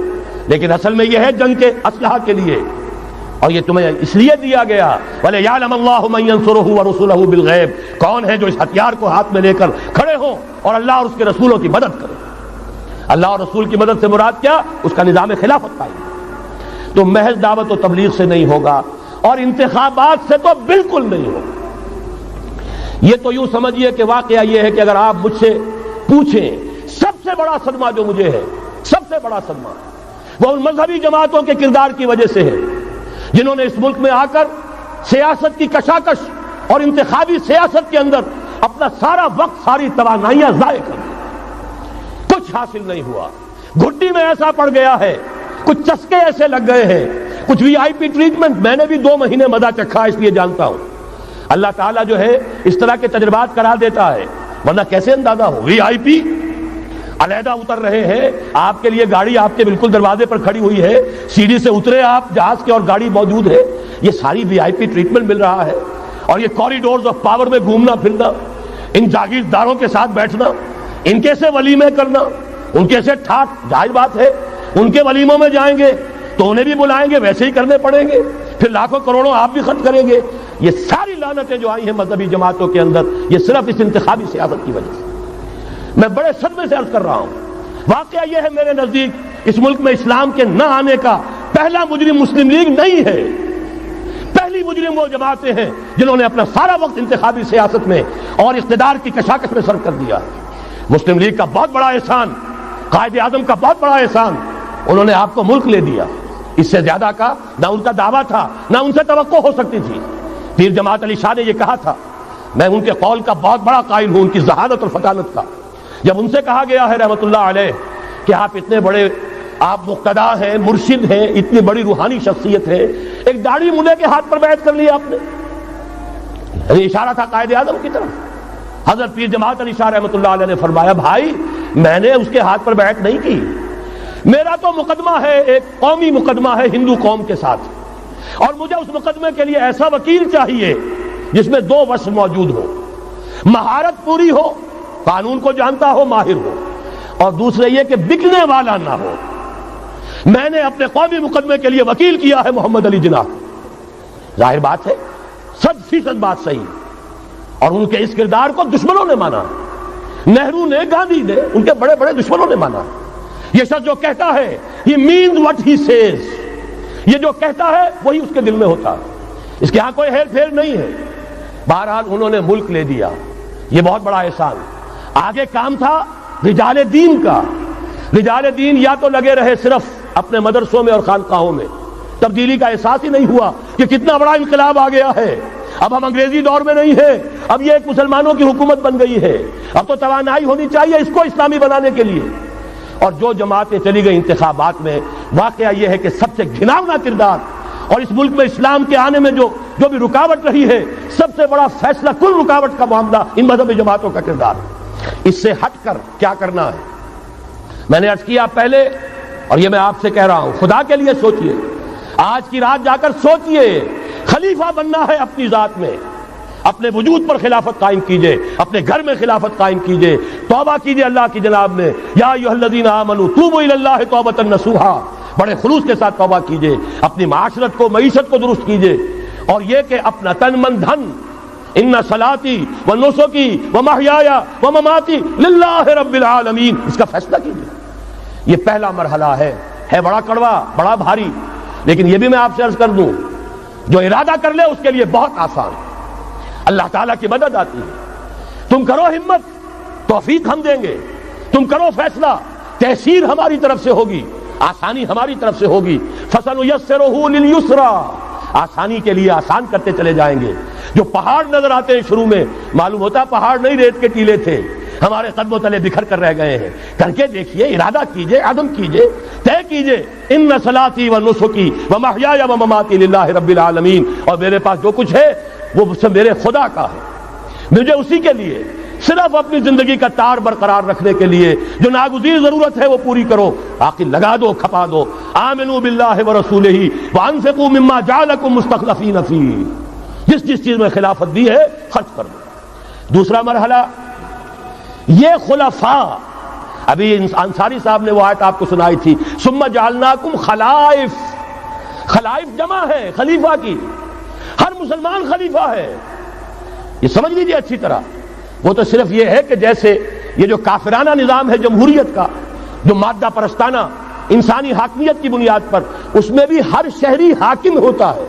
لیکن اصل میں یہ ہے جنگ کے اسلحہ کے لیے، اور یہ تمہیں اس لیے دیا گیا وَلِيَعْلَمَ اللَّهُ مَن يَنصُرُهُ وَرُسُلَهُ بِالْغَيْبِ، کون ہے جو اس ہتھیار کو ہاتھ میں لے کر کھڑے ہوں اور اللہ اور اس کے رسولوں کی مدد کرے۔ اللہ اور رسول کی مدد سے مراد کیا؟ اس کا نظام خلافت قائم۔ تو محض دعوت و تبلیغ سے نہیں ہوگا، اور انتخابات سے تو بالکل نہیں ہوگا۔ یہ تو یوں سمجھیے کہ واقعہ یہ ہے کہ اگر آپ مجھ سے پوچھیں، سب سے بڑا صدمہ جو مجھے ہے، سب سے بڑا صدمہ وہ ان مذہبی جماعتوں کے کردار کی وجہ سے ہے جنہوں نے اس ملک میں آ کر سیاست کی کشاکش اور انتخابی سیاست کے اندر اپنا سارا وقت، ساری توانائیاں ضائع کر دی۔ کچھ حاصل نہیں ہوا، گھٹی میں ایسا پڑ گیا ہے، کچھ چسکے ایسے لگ گئے ہیں، کچھ وی آئی پی ٹریٹمنٹ۔ میں نے بھی 2 مہینے مزہ چکھا، اس لیے جانتا ہوں اللہ تعالیٰ جو ہے اس طرح کے تجربات کرا دیتا ہے، ورنہ کیسے اندازہ ہو؟ وی آئی پی علیحدہ اتر رہے ہیں، آپ کے لیے گاڑی آپ کے بالکل دروازے پر کھڑی ہوئی ہے، سیڑھی سے اترے آپ جہاز کے اور گاڑی موجود ہے، یہ ساری وی آئی پی ٹریٹمنٹ مل رہا ہے۔ اور یہ کوریڈورز آف پاور میں گھومنا پھرنا، ان جاگیرداروں کے ساتھ بیٹھنا، ان کے سے ولیمے کرنا، ان کے سے ٹھاٹ، ظاہر بات ہے ان کے ولیموں میں جائیں گے تو انہیں بھی بلائیں گے، ویسے ہی کرنے پڑیں گے، پھر لاکھوں کروڑوں آپ بھی خرچ کریں گے۔ یہ ساری لعنتیں جو آئی ہیں مذہبی جماعتوں کے اندر، یہ صرف اس انتخابی سیاست کی وجہ سے۔ میں بڑے صدمے سے عرض کر رہا ہوں، واقعہ یہ ہے میرے نزدیک اس ملک میں اسلام کے نہ آنے کا پہلا مجرم مسلم لیگ نہیں ہے، پہلی مجرم وہ جماعتیں ہیں جنہوں نے اپنا سارا وقت انتخابی سیاست میں اور اقتدار کی کشاکش میں صرف کر دیا۔ مسلم لیگ کا بہت بڑا احسان، قائد اعظم کا بہت بڑا احسان، انہوں نے آپ کو ملک لے دیا۔ اس سے زیادہ کا نہ ان کا دعویٰ تھا، نہ ان سے توقع ہو سکتی تھی۔ پیر جماعت علی شاہ نے یہ کہا تھا، میں ان کے قول کا بہت بڑا قائل ہوں، ان کی ذہانت اور فطانت کا۔ جب ان سے کہا گیا ہے رحمت اللہ علیہ کہ آپ اتنے بڑے، آپ مقتدا ہیں، مرشد ہیں، اتنی بڑی روحانی شخصیت ہے، ایک داڑھی ملے کے ہاتھ پر بیعت کر لی آپ نے، یہ اشارہ تھا قائد اعظم کی طرف۔ حضرت پیر جماعت علی شاہ رحمۃ اللہ علیہ نے فرمایا بھائی میں نے اس کے ہاتھ پر بیعت نہیں کی، میرا تو مقدمہ ہے، ایک قومی مقدمہ ہے ہندو قوم کے ساتھ، اور مجھے اس مقدمے کے لیے ایسا وکیل چاہیے جس میں دو وصف موجود ہو، مہارت پوری ہو، قانون کو جانتا ہو، ماہر ہو، اور دوسرے یہ کہ بکنے والا نہ ہو۔ میں نے اپنے قومی مقدمے کے لیے وکیل کیا ہے محمد علی جناح۔ ظاہر بات ہے 100% بات صحیح، اور ان کے اس کردار کو دشمنوں نے مانا، نہرو نے، گاندھی نے، ان کے بڑے بڑے دشمنوں نے مانا۔ یہ شخص جو کہتا ہے he means what he says، یہ جو کہتا ہے وہی اس کے دل میں ہوتا، اس کے ہاں کوئی ہیر پھیر نہیں ہے۔ بہرحال انہوں نے ملک لے دیا، یہ بہت بڑا احسان۔ آگے کام تھا رجال دین کا۔ رجال دین یا تو لگے رہے صرف اپنے مدرسوں میں اور خانقاہوں میں، تبدیلی کا احساس ہی نہیں ہوا کہ کتنا بڑا انقلاب آ گیا ہے، اب ہم انگریزی دور میں نہیں ہیں، اب یہ ایک مسلمانوں کی حکومت بن گئی ہے، اب تو توانائی ہونی چاہیے اس کو اسلامی بنانے کے لیے۔ اور جو جماعتیں چلی گئی انتخابات میں، واقعہ یہ ہے کہ سب سے گھناؤنا کردار، اور اس ملک میں اسلام کے آنے میں جو بھی رکاوٹ رہی ہے، سب سے بڑا فیصلہ کل رکاوٹ کا معاملہ ان مذہبی جماعتوں کا کردار۔ اس سے ہٹ کر کیا کرنا ہے، میں نے عرض کیا پہلے، اور یہ میں آپ سے کہہ رہا ہوں، خدا کے لیے سوچئے، آج کی رات جا کر سوچئے، خلیفہ بننا ہے اپنی ذات میں، اپنے وجود پر خلافت قائم کیجئے، اپنے گھر میں خلافت قائم کیجئے، توبہ کیجئے اللہ کی جناب میں، یا ایھا الذین آمنوا توبوا الی اللہ توبۃ نصوحا، بڑے خلوص کے ساتھ توبہ کیجئے، اپنی معاشرت کو، معیشت کو درست کیجئے، اور یہ کہ اپنا تن من دھن، ان صلاتی و نسکی و محیای و مماتی للہ رب العالمین، اس کا فیصلہ کیجئے۔ یہ پہلا مرحلہ ہے بڑا کڑوا، بڑا بھاری، لیکن یہ بھی میں آپ سے عرض کر دوں، جو ارادہ کر لے اس کے لیے بہت آسان، اللہ تعالیٰ کی مدد آتی ہے۔ تم کرو ہمت، توفیق ہم دیں گے، تم کرو فیصلہ، تحصیل ہماری طرف سے ہوگی، آسانی ہماری طرف سے ہوگی۔ فَسَنُيَسِّرُهُ لِلْيُسْرَىٰ، آسانی کے لیے آسان کرتے چلے جائیں گے۔ جو پہاڑ نظر آتے ہیں شروع میں، معلوم ہوتا ہے پہاڑ نہیں، ریت کے ٹیلے تھے، ہمارے قدموں تلے بکھر کر رہ گئے ہیں۔ کر کے دیکھیے، ارادہ کیجئے، عزم کیجئے، طے کیجئے، ان صلاتی و نسکی و محیای و مماتی للہ رب العالمین، اور میرے پاس جو کچھ ہے وہ میرے خدا کا ہے، مجھے اسی کے لیے صرف اپنی زندگی کا تار برقرار رکھنے کے لیے جو ناگزیر ضرورت ہے وہ پوری کرو، باقی لگا دو، کھپا دو۔ آمنوا باللہ ورسولہ وانفقوا مما جعلکم مستخلفین فیہ، جس چیز میں خلافت دی ہے خرچ کر دو۔ دوسرا مرحلہ، یہ خلفاء، ابھی انصاری صاحب نے وہ آیت آپ کو سنائی تھی، ثم جعلناکم خلائف، خلائف جمع ہے خلیفہ کی، ہر مسلمان خلیفہ ہے، یہ سمجھ لیجیے اچھی طرح۔ وہ تو صرف یہ ہے کہ جیسے یہ جو کافرانہ نظام ہے جمہوریت کا، جو مادہ پرستانہ انسانی حاکمیت کی بنیاد پر، اس میں بھی ہر شہری حاکم ہوتا ہے،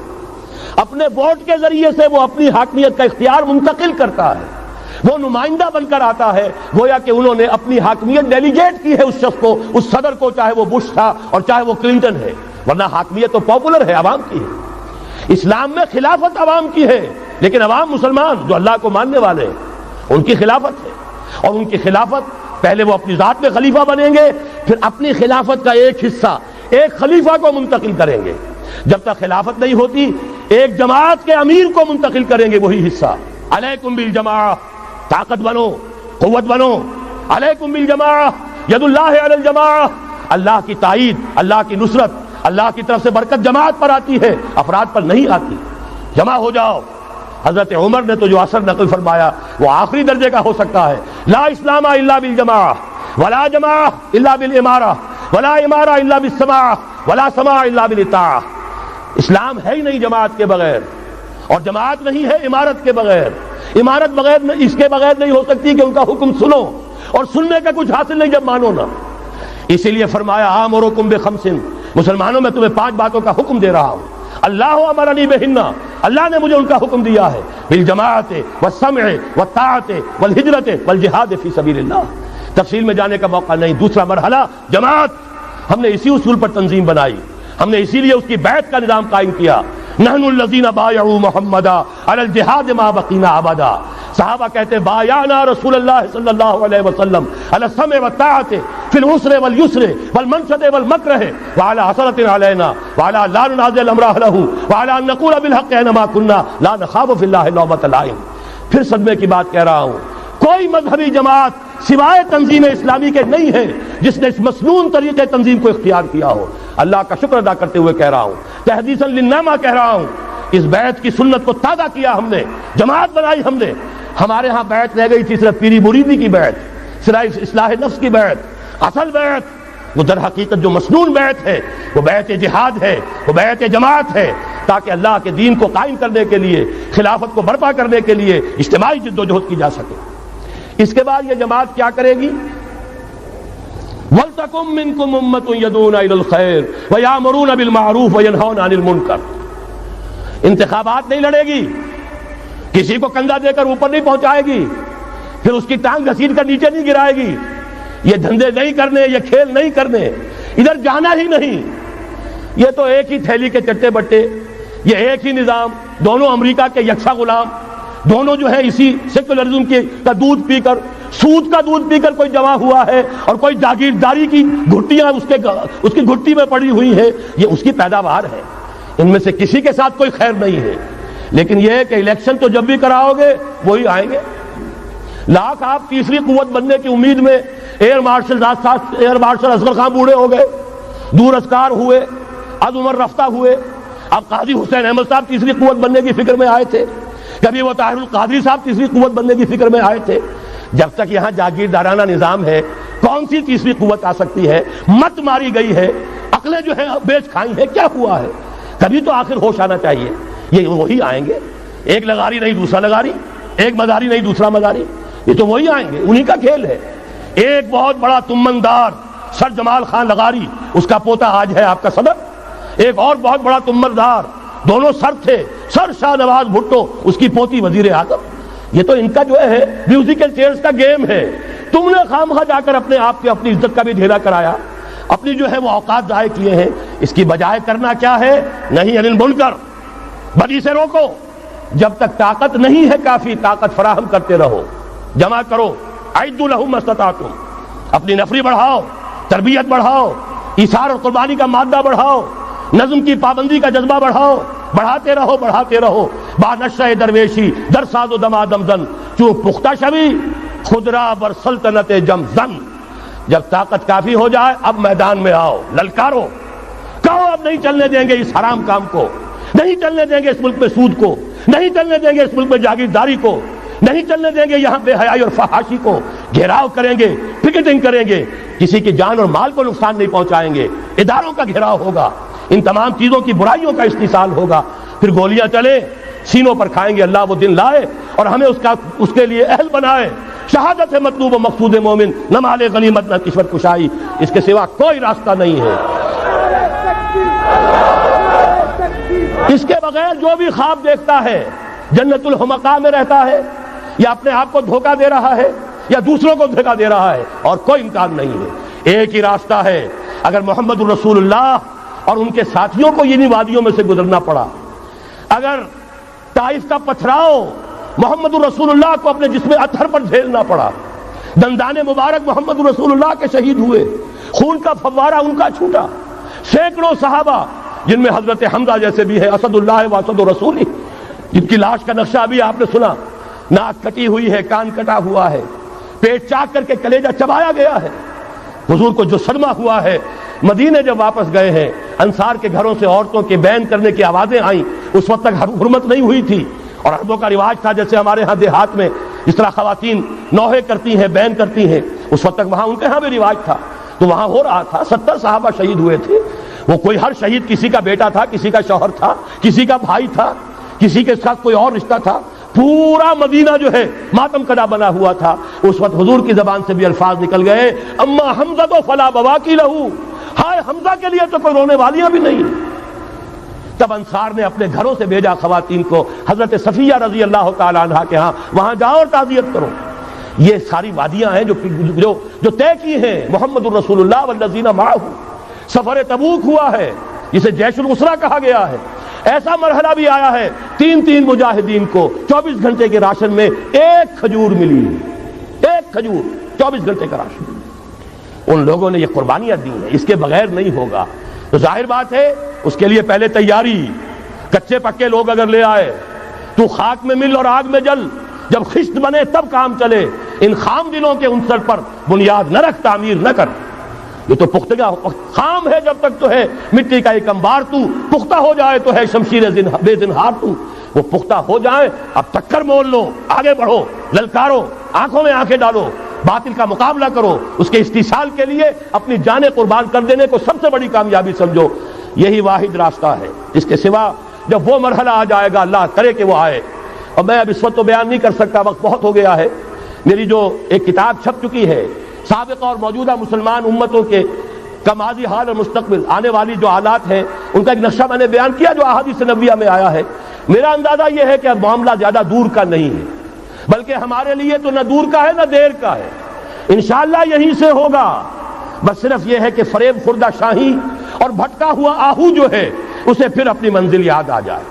اپنے ووٹ کے ذریعے سے وہ اپنی حاکمیت کا اختیار منتقل کرتا ہے، وہ نمائندہ بن کر آتا ہے، گویا کہ انہوں نے اپنی حاکمیت ڈیلیگیٹ کی ہے اس شخص کو، اس صدر کو، چاہے وہ بش تھا اور چاہے وہ کلنٹن ہے، ورنہ حاکمیت تو پاپولر ہے، عوام کی ہے۔ اسلام میں خلافت عوام کی ہے، لیکن عوام مسلمان جو اللہ کو ماننے والے ہیں ان کی خلافت ہے، اور ان کی خلافت پہلے وہ اپنی ذات میں خلیفہ بنیں گے، پھر اپنی خلافت کا ایک حصہ ایک خلیفہ کو منتقل کریں گے۔ جب تک خلافت نہیں ہوتی ایک جماعت کے امیر کو منتقل کریں گے وہی حصہ۔ علیکم بالجماعہ، طاقت بنو، قوت بنو، علیکم بالجماعہ، ید اللہ علی الجماعہ، اللہ کی تائید، اللہ کی نصرت، اللہ کی طرف سے برکت جماعت پر آتی ہے، افراد پر نہیں آتی۔ جمع ہو جاؤ۔ حضرت عمر نے تو جو اثر نقل فرمایا وہ آخری درجے کا ہو سکتا ہے، لا اسلام الا بالجماعہ، ولا جماعہ الا بالامارہ، ولا امارہ الا بالسماع، ولا سماع الا بالاطاعہ۔ اسلام ہے ہی نہیں جماعت کے بغیر، اور جماعت نہیں ہے امارت کے بغیر، امارت بغیر اس کے بغیر نہیں ہو سکتی کہ ان کا حکم سنو، اور سننے کا کچھ حاصل نہیں جب مانو نا۔ اسی لیے فرمایا آمرکم بخمس، مسلمانوں میں تمہیں 5 باتوں کا حکم دے رہا ہوں، اللہ امرنی بہن، اللہ نے مجھے ان کا حکم دیا ہے، بالجماعت والسمع والطاعت والہجرت والجہاد فی سبیل اللہ۔ تفصیل میں جانے کا موقع نہیں۔ دوسرا مرحلہ جماعت، ہم نے اسی اصول پر تنظیم بنائی، ہم نے اسی لیے اس کی بیعت کا نظام قائم کیا۔ نحن الذین بایعوا محمدا علی الجہاد ما بقینا ابدا، صحابہ کہتے ہیں بایعنا رسول اللہ صلی اللہ علیہ وسلم علی السمع والطاعت فی العسر والیسر والمنشط والمکرہ وعلی حسرۃ علینا وعلی لا ننازع الامر اہلہ وعلی ان نقول بالحق اینما کنا لا نخاف فی اللہ لومۃ لائم۔ پھر صدمے کی بات کہہ رہا ہوں، کوئی مذہبی جماعت سوائے تنظیم اسلامی کے نہیں ہے جس نے اس مسنون طریقے تنظیم کو اختیار کیا ہو۔ اللہ کا شکر ادا کرتے ہوئے کہہ رہا ہوں، تحدیثاً للنعمہ کہہ رہا ہوں، اس بیعت کی سنت کو تازہ کیا ہم نے، جماعت بنائی ہم نے۔ ہمارے ہاں بیعت رہ گئی تھی صرف پیری مریدی کی بیعت، صرف اصلاح نفس کی بیعت۔ اصل بیعت وہ در حقیقت جو مسنون بیعت ہے وہ بیعت جہاد ہے، وہ بیعت جماعت ہے، تاکہ اللہ کے دین کو قائم کرنے کے لیے، خلافت کو برپا کرنے کے لیے اجتماعی جد و جہد کی جا سکے۔ اس کے بعد یہ جماعت کیا کرے گی؟ وَلْتَكُن مِّنكُمْ أُمَّةٌ يَدْعُونَ إِلَى الْخَيْرِ وَيَأْمُرُونَ بِالْمَعْرُوفِ وَيَنْهَوْنَ عَنِ الْمُنكَرِ۔ انتخابات نہیں لڑے گی، کسی کو کندھا دے کر اوپر نہیں پہنچائے گی، پھر اس کی ٹانگ گھسیٹ کر نیچے نہیں گرائے گی۔ یہ دھندے نہیں کرنے، یہ کھیل نہیں کرنے، ادھر جانا ہی نہیں۔ یہ تو ایک ہی تھیلی کے چٹے بٹے، یہ ایک ہی نظام، دونوں امریکہ کے یکساں غلام، دونوں جو ہے اسی سیکولرزم کا دودھ پی کر، سود کا دودھ پی کر کوئی جمع ہوا ہے، اور کوئی جاگیرداری کی گھٹیاں اس کی گھٹی میں پڑی ہوئی ہے، یہ اس کی پیداوار ہے۔ ان میں سے کسی کے ساتھ کوئی خیر نہیں ہے، لیکن یہ ہے کہ الیکشن تو جب بھی کراؤ گے وہی آئیں گے۔ لاکھ آپ تیسری قوت بننے کی امید میں ایئر مارشل اصغر خان بوڑھے ہو گئے، دور اسکار ہوئے، از عمر رفتہ ہوئے۔ اب قاضی حسین احمد صاحب تیسری قوت بننے کی فکر میں آئے تھے، کبھی وہ طاہر القادری صاحب تیسری قوت بننے کی فکر میں آئے تھے۔ جب تک یہاں جاگیردارانہ نظام ہے، کون سی تیسری قوت آ سکتی ہے؟ مت ماری گئی ہے، عقلیں جو ہے بیچ کھائی ہیں، کیا ہوا ہے؟ کبھی تو آخر ہوش آنا چاہیے۔ یہ وہی آئیں گے، ایک لغاری نہیں دوسرا لغاری، ایک مزاری نہیں دوسرا مزاری، یہ تو وہی آئیں گے، انہی کا کھیل ہے۔ ایک بہت بڑا تمندار سر جمال خان لغاری، اس کا پوتا آج ہے آپ کا صدر۔ ایک اور بہت بڑا تمندار، دونوں سر تھے، سر شاہ نواز بھٹو، اس کی پوتی وزیر اعظم۔ یہ تو ان کا جو ہے میوزیکل چیئرز کا گیم ہے۔ تم نے خامخواہ جا کر اپنے آپ کی اپنی عزت کا بھی ڈھیلا کرایا، اپنی جو ہے وہ اوقات ضائع کیے ہیں۔ اس کی بجائے کرنا کیا ہے؟ نہیں انل منکر، بدی سے روکو۔ جب تک طاقت نہیں ہے کافی، طاقت فراہم کرتے رہو، جمع کرو۔ اعدوا لهم ما استطعتم، اپنی نفری بڑھاؤ، تربیت بڑھاؤ، ایثار اور قربانی کا مادہ بڑھاؤ، نظم کی پابندی کا جذبہ بڑھاؤ، بڑھاتے رہو بڑھاتے رہو۔ با نشہ درویشی در ساز و دما دمزن، چون پختہ شوی خدرا بر سلطنت جم زن۔ جب طاقت کافی ہو جائے اب میدان میں آؤ، للکارو، کہو اب نہیں چلنے دیں گے اس حرام کام کو، نہیں چلنے دیں گے اس ملک میں سود کو، نہیں چلنے دیں گے اس ملک میں جاگیرداری کو، نہیں چلنے دیں گے یہاں بے حیائی اور فحاشی کو۔ گھیراؤ کریں گے، پکیٹنگ کریں گے، کسی کی جان اور مال کو نقصان نہیں پہنچائیں گے، اداروں کا گھیراؤ ہوگا، ان تمام چیزوں کی برائیوں کا استحصال ہوگا، پھر گولیاں چلے سینوں پر کھائیں گے۔ اللہ وہ دن لائے اور ہمیں اس کے لیے اہل بنائے۔ شہادت ہے مطلوب و مقصود مومن، نہ مال غنیمت نہ کشور کشائی، اس کے سوا کوئی راستہ نہیں ہے۔ اس کے بغیر جو بھی خواب دیکھتا ہے جنت الحمقاء میں رہتا ہے، یا اپنے آپ کو دھوکہ دے رہا ہے، یا دوسروں کو دھوکہ دے رہا ہے، اور کوئی امکان نہیں ہے۔ ایک ہی راستہ ہے۔ اگر محمد الرسول اللہ اور ان کے ساتھیوں کو انہی وادیوں میں سے گزرنا پڑا، اگر طائف کا پتھراؤ محمد الرسول اللہ کو اپنے جسم اطہر پر جھیلنا پڑا، دندان مبارک محمد الرسول اللہ کے شہید ہوئے، خون کا فوارہ ان کا چھوٹا، سینکڑوں صحابہ جن میں حضرت حمزہ جیسے بھی ہے، اسد اللہ و اسد الرسول، جن کی لاش کا نقشہ ابھی آپ نے سنا، ناک کٹی ہوئی ہے، کان کٹا ہوا ہے، پیٹ چاک کر کے کلیجہ چبایا گیا ہے۔ حضور کو جو صدمہ ہوا ہے، مدینے جب واپس گئے ہیں، انصار کے گھروں سے عورتوں کے بین کرنے کی آوازیں آئیں، اس وقت تک حرمت نہیں ہوئی تھی، اور عربوں کا رواج تھا جیسے ہمارے ہاں دیہات میں جس طرح خواتین نوحے کرتی ہیں، بین کرتی ہیں، اس وقت تک وہاں ان کے ہاں بھی رواج تھا، تو وہاں ہو رہا تھا۔ 70 صحابہ شہید ہوئے تھے۔ وہ کوئی ہر شہید کسی کا بیٹا تھا، کسی کا شوہر تھا، کسی کا بھائی تھا، کسی کے ساتھ کوئی اور رشتہ تھا، پورا مدینہ جو ہے ماتم کدا بنا ہوا تھا۔ اس وقت حضور کی زبان سے بھی الفاظ نکل گئے، اما حمزہ تو فلا بواکی لہو، ہائے حمزہ کے لیے تو کوئی رونے والیاں بھی نہیں۔ تب انصار نے اپنے گھروں سے بھیجا خواتین کو، حضرت صفیہ رضی اللہ تعالی عنہا کے ہاں، وہاں جاؤ اور تعزیت کرو۔ یہ ساری وادیاں ہیں جو طے کی ہیں محمد الرسول اللہ والذین معہ۔ سفر تبوک ہوا ہے جسے جیش العسرہ کہا گیا ہے، ایسا مرحلہ بھی آیا ہے 3 مجاہدین کو 24 گھنٹے کے راشن میں ایک کھجور ملی، ایک کھجور، 24 گھنٹے کا راشن۔ ان لوگوں نے یہ قربانیاں دی ہیں، اس کے بغیر نہیں ہوگا۔ تو ظاہر بات ہے اس کے لیے پہلے تیاری، کچے پکے لوگ اگر لے آئے تو خاک میں مل اور آگ میں جل، جب خشت بنے تب کام چلے، ان خام دلوں کے عنصر پر بنیاد نہ رکھ، تعمیر نہ کر۔ یہ تو پختگا خام ہے جب تک تو ہے مٹی کا ایک انبار، تو پختہ ہو جائے تو ہے شمشیر بے زنہار تو۔ وہ پختہ ہو جائے، اب ٹکر مول لو، آگے بڑھو، للکارو، آنکھوں میں آنکھیں ڈالو، باطل کا مقابلہ کرو، اس کے استحصال کے لیے اپنی جانیں قربان کر دینے کو سب سے بڑی کامیابی سمجھو۔ یہی واحد راستہ ہے، اس کے سوا جب وہ مرحلہ آ جائے گا، اللہ کرے کہ وہ آئے، اور میں اب اس وقت تو بیان نہیں کر سکتا، وقت بہت ہو گیا ہے۔ میری جو ایک کتاب چھپ چکی ہے سابقہ اور موجودہ مسلمان امتوں کے کا ماضی، حال اور مستقبل، آنے والی جو حالات ہیں ان کا ایک نقشہ میں نے بیان کیا جو احادیث نبویہ میں آیا ہے۔ میرا اندازہ یہ ہے کہ اب معاملہ زیادہ دور کا نہیں ہے، بلکہ ہمارے لیے تو نہ دور کا ہے نہ دیر کا ہے، انشاءاللہ یہیں سے ہوگا۔ بس صرف یہ ہے کہ فریب خوردہ شاہی اور بھٹکا ہوا آہو جو ہے اسے پھر اپنی منزل یاد آ جائے۔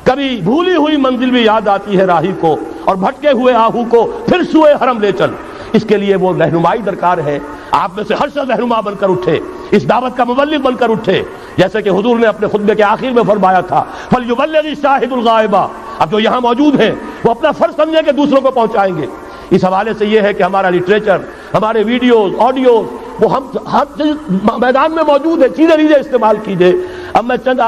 کبھی بھولی ہوئی منزل بھی یاد آتی ہے راہی کو، اور بھٹکے ہوئے آہو کو پھر سوئے حرم لے چل۔ اس کے لیے وہ رہنمائی درکار ہے، آپ میں سے ہر شخص رہنما بن کر اٹھے، اس دعوت کا مبلغ بن کر اٹھے، جیسے کہ حضور نے اپنے خطبے کے آخر میں فرمایا تھا فَلْيُبَلِّغِ الشَّاهِدُ الْغَائِبَ۔ اب جو یہاں موجود ہیں وہ اپنا فرض سمجھیں کہ دوسروں کو پہنچائیں گے۔ اس حوالے سے یہ ہے کہ ہمارا لٹریچر، ہمارے ویڈیوز، آڈیوز، وہ ہم ہر میدان میں موجود ہے، چیزیں استعمال کیجئے۔ اب میں چند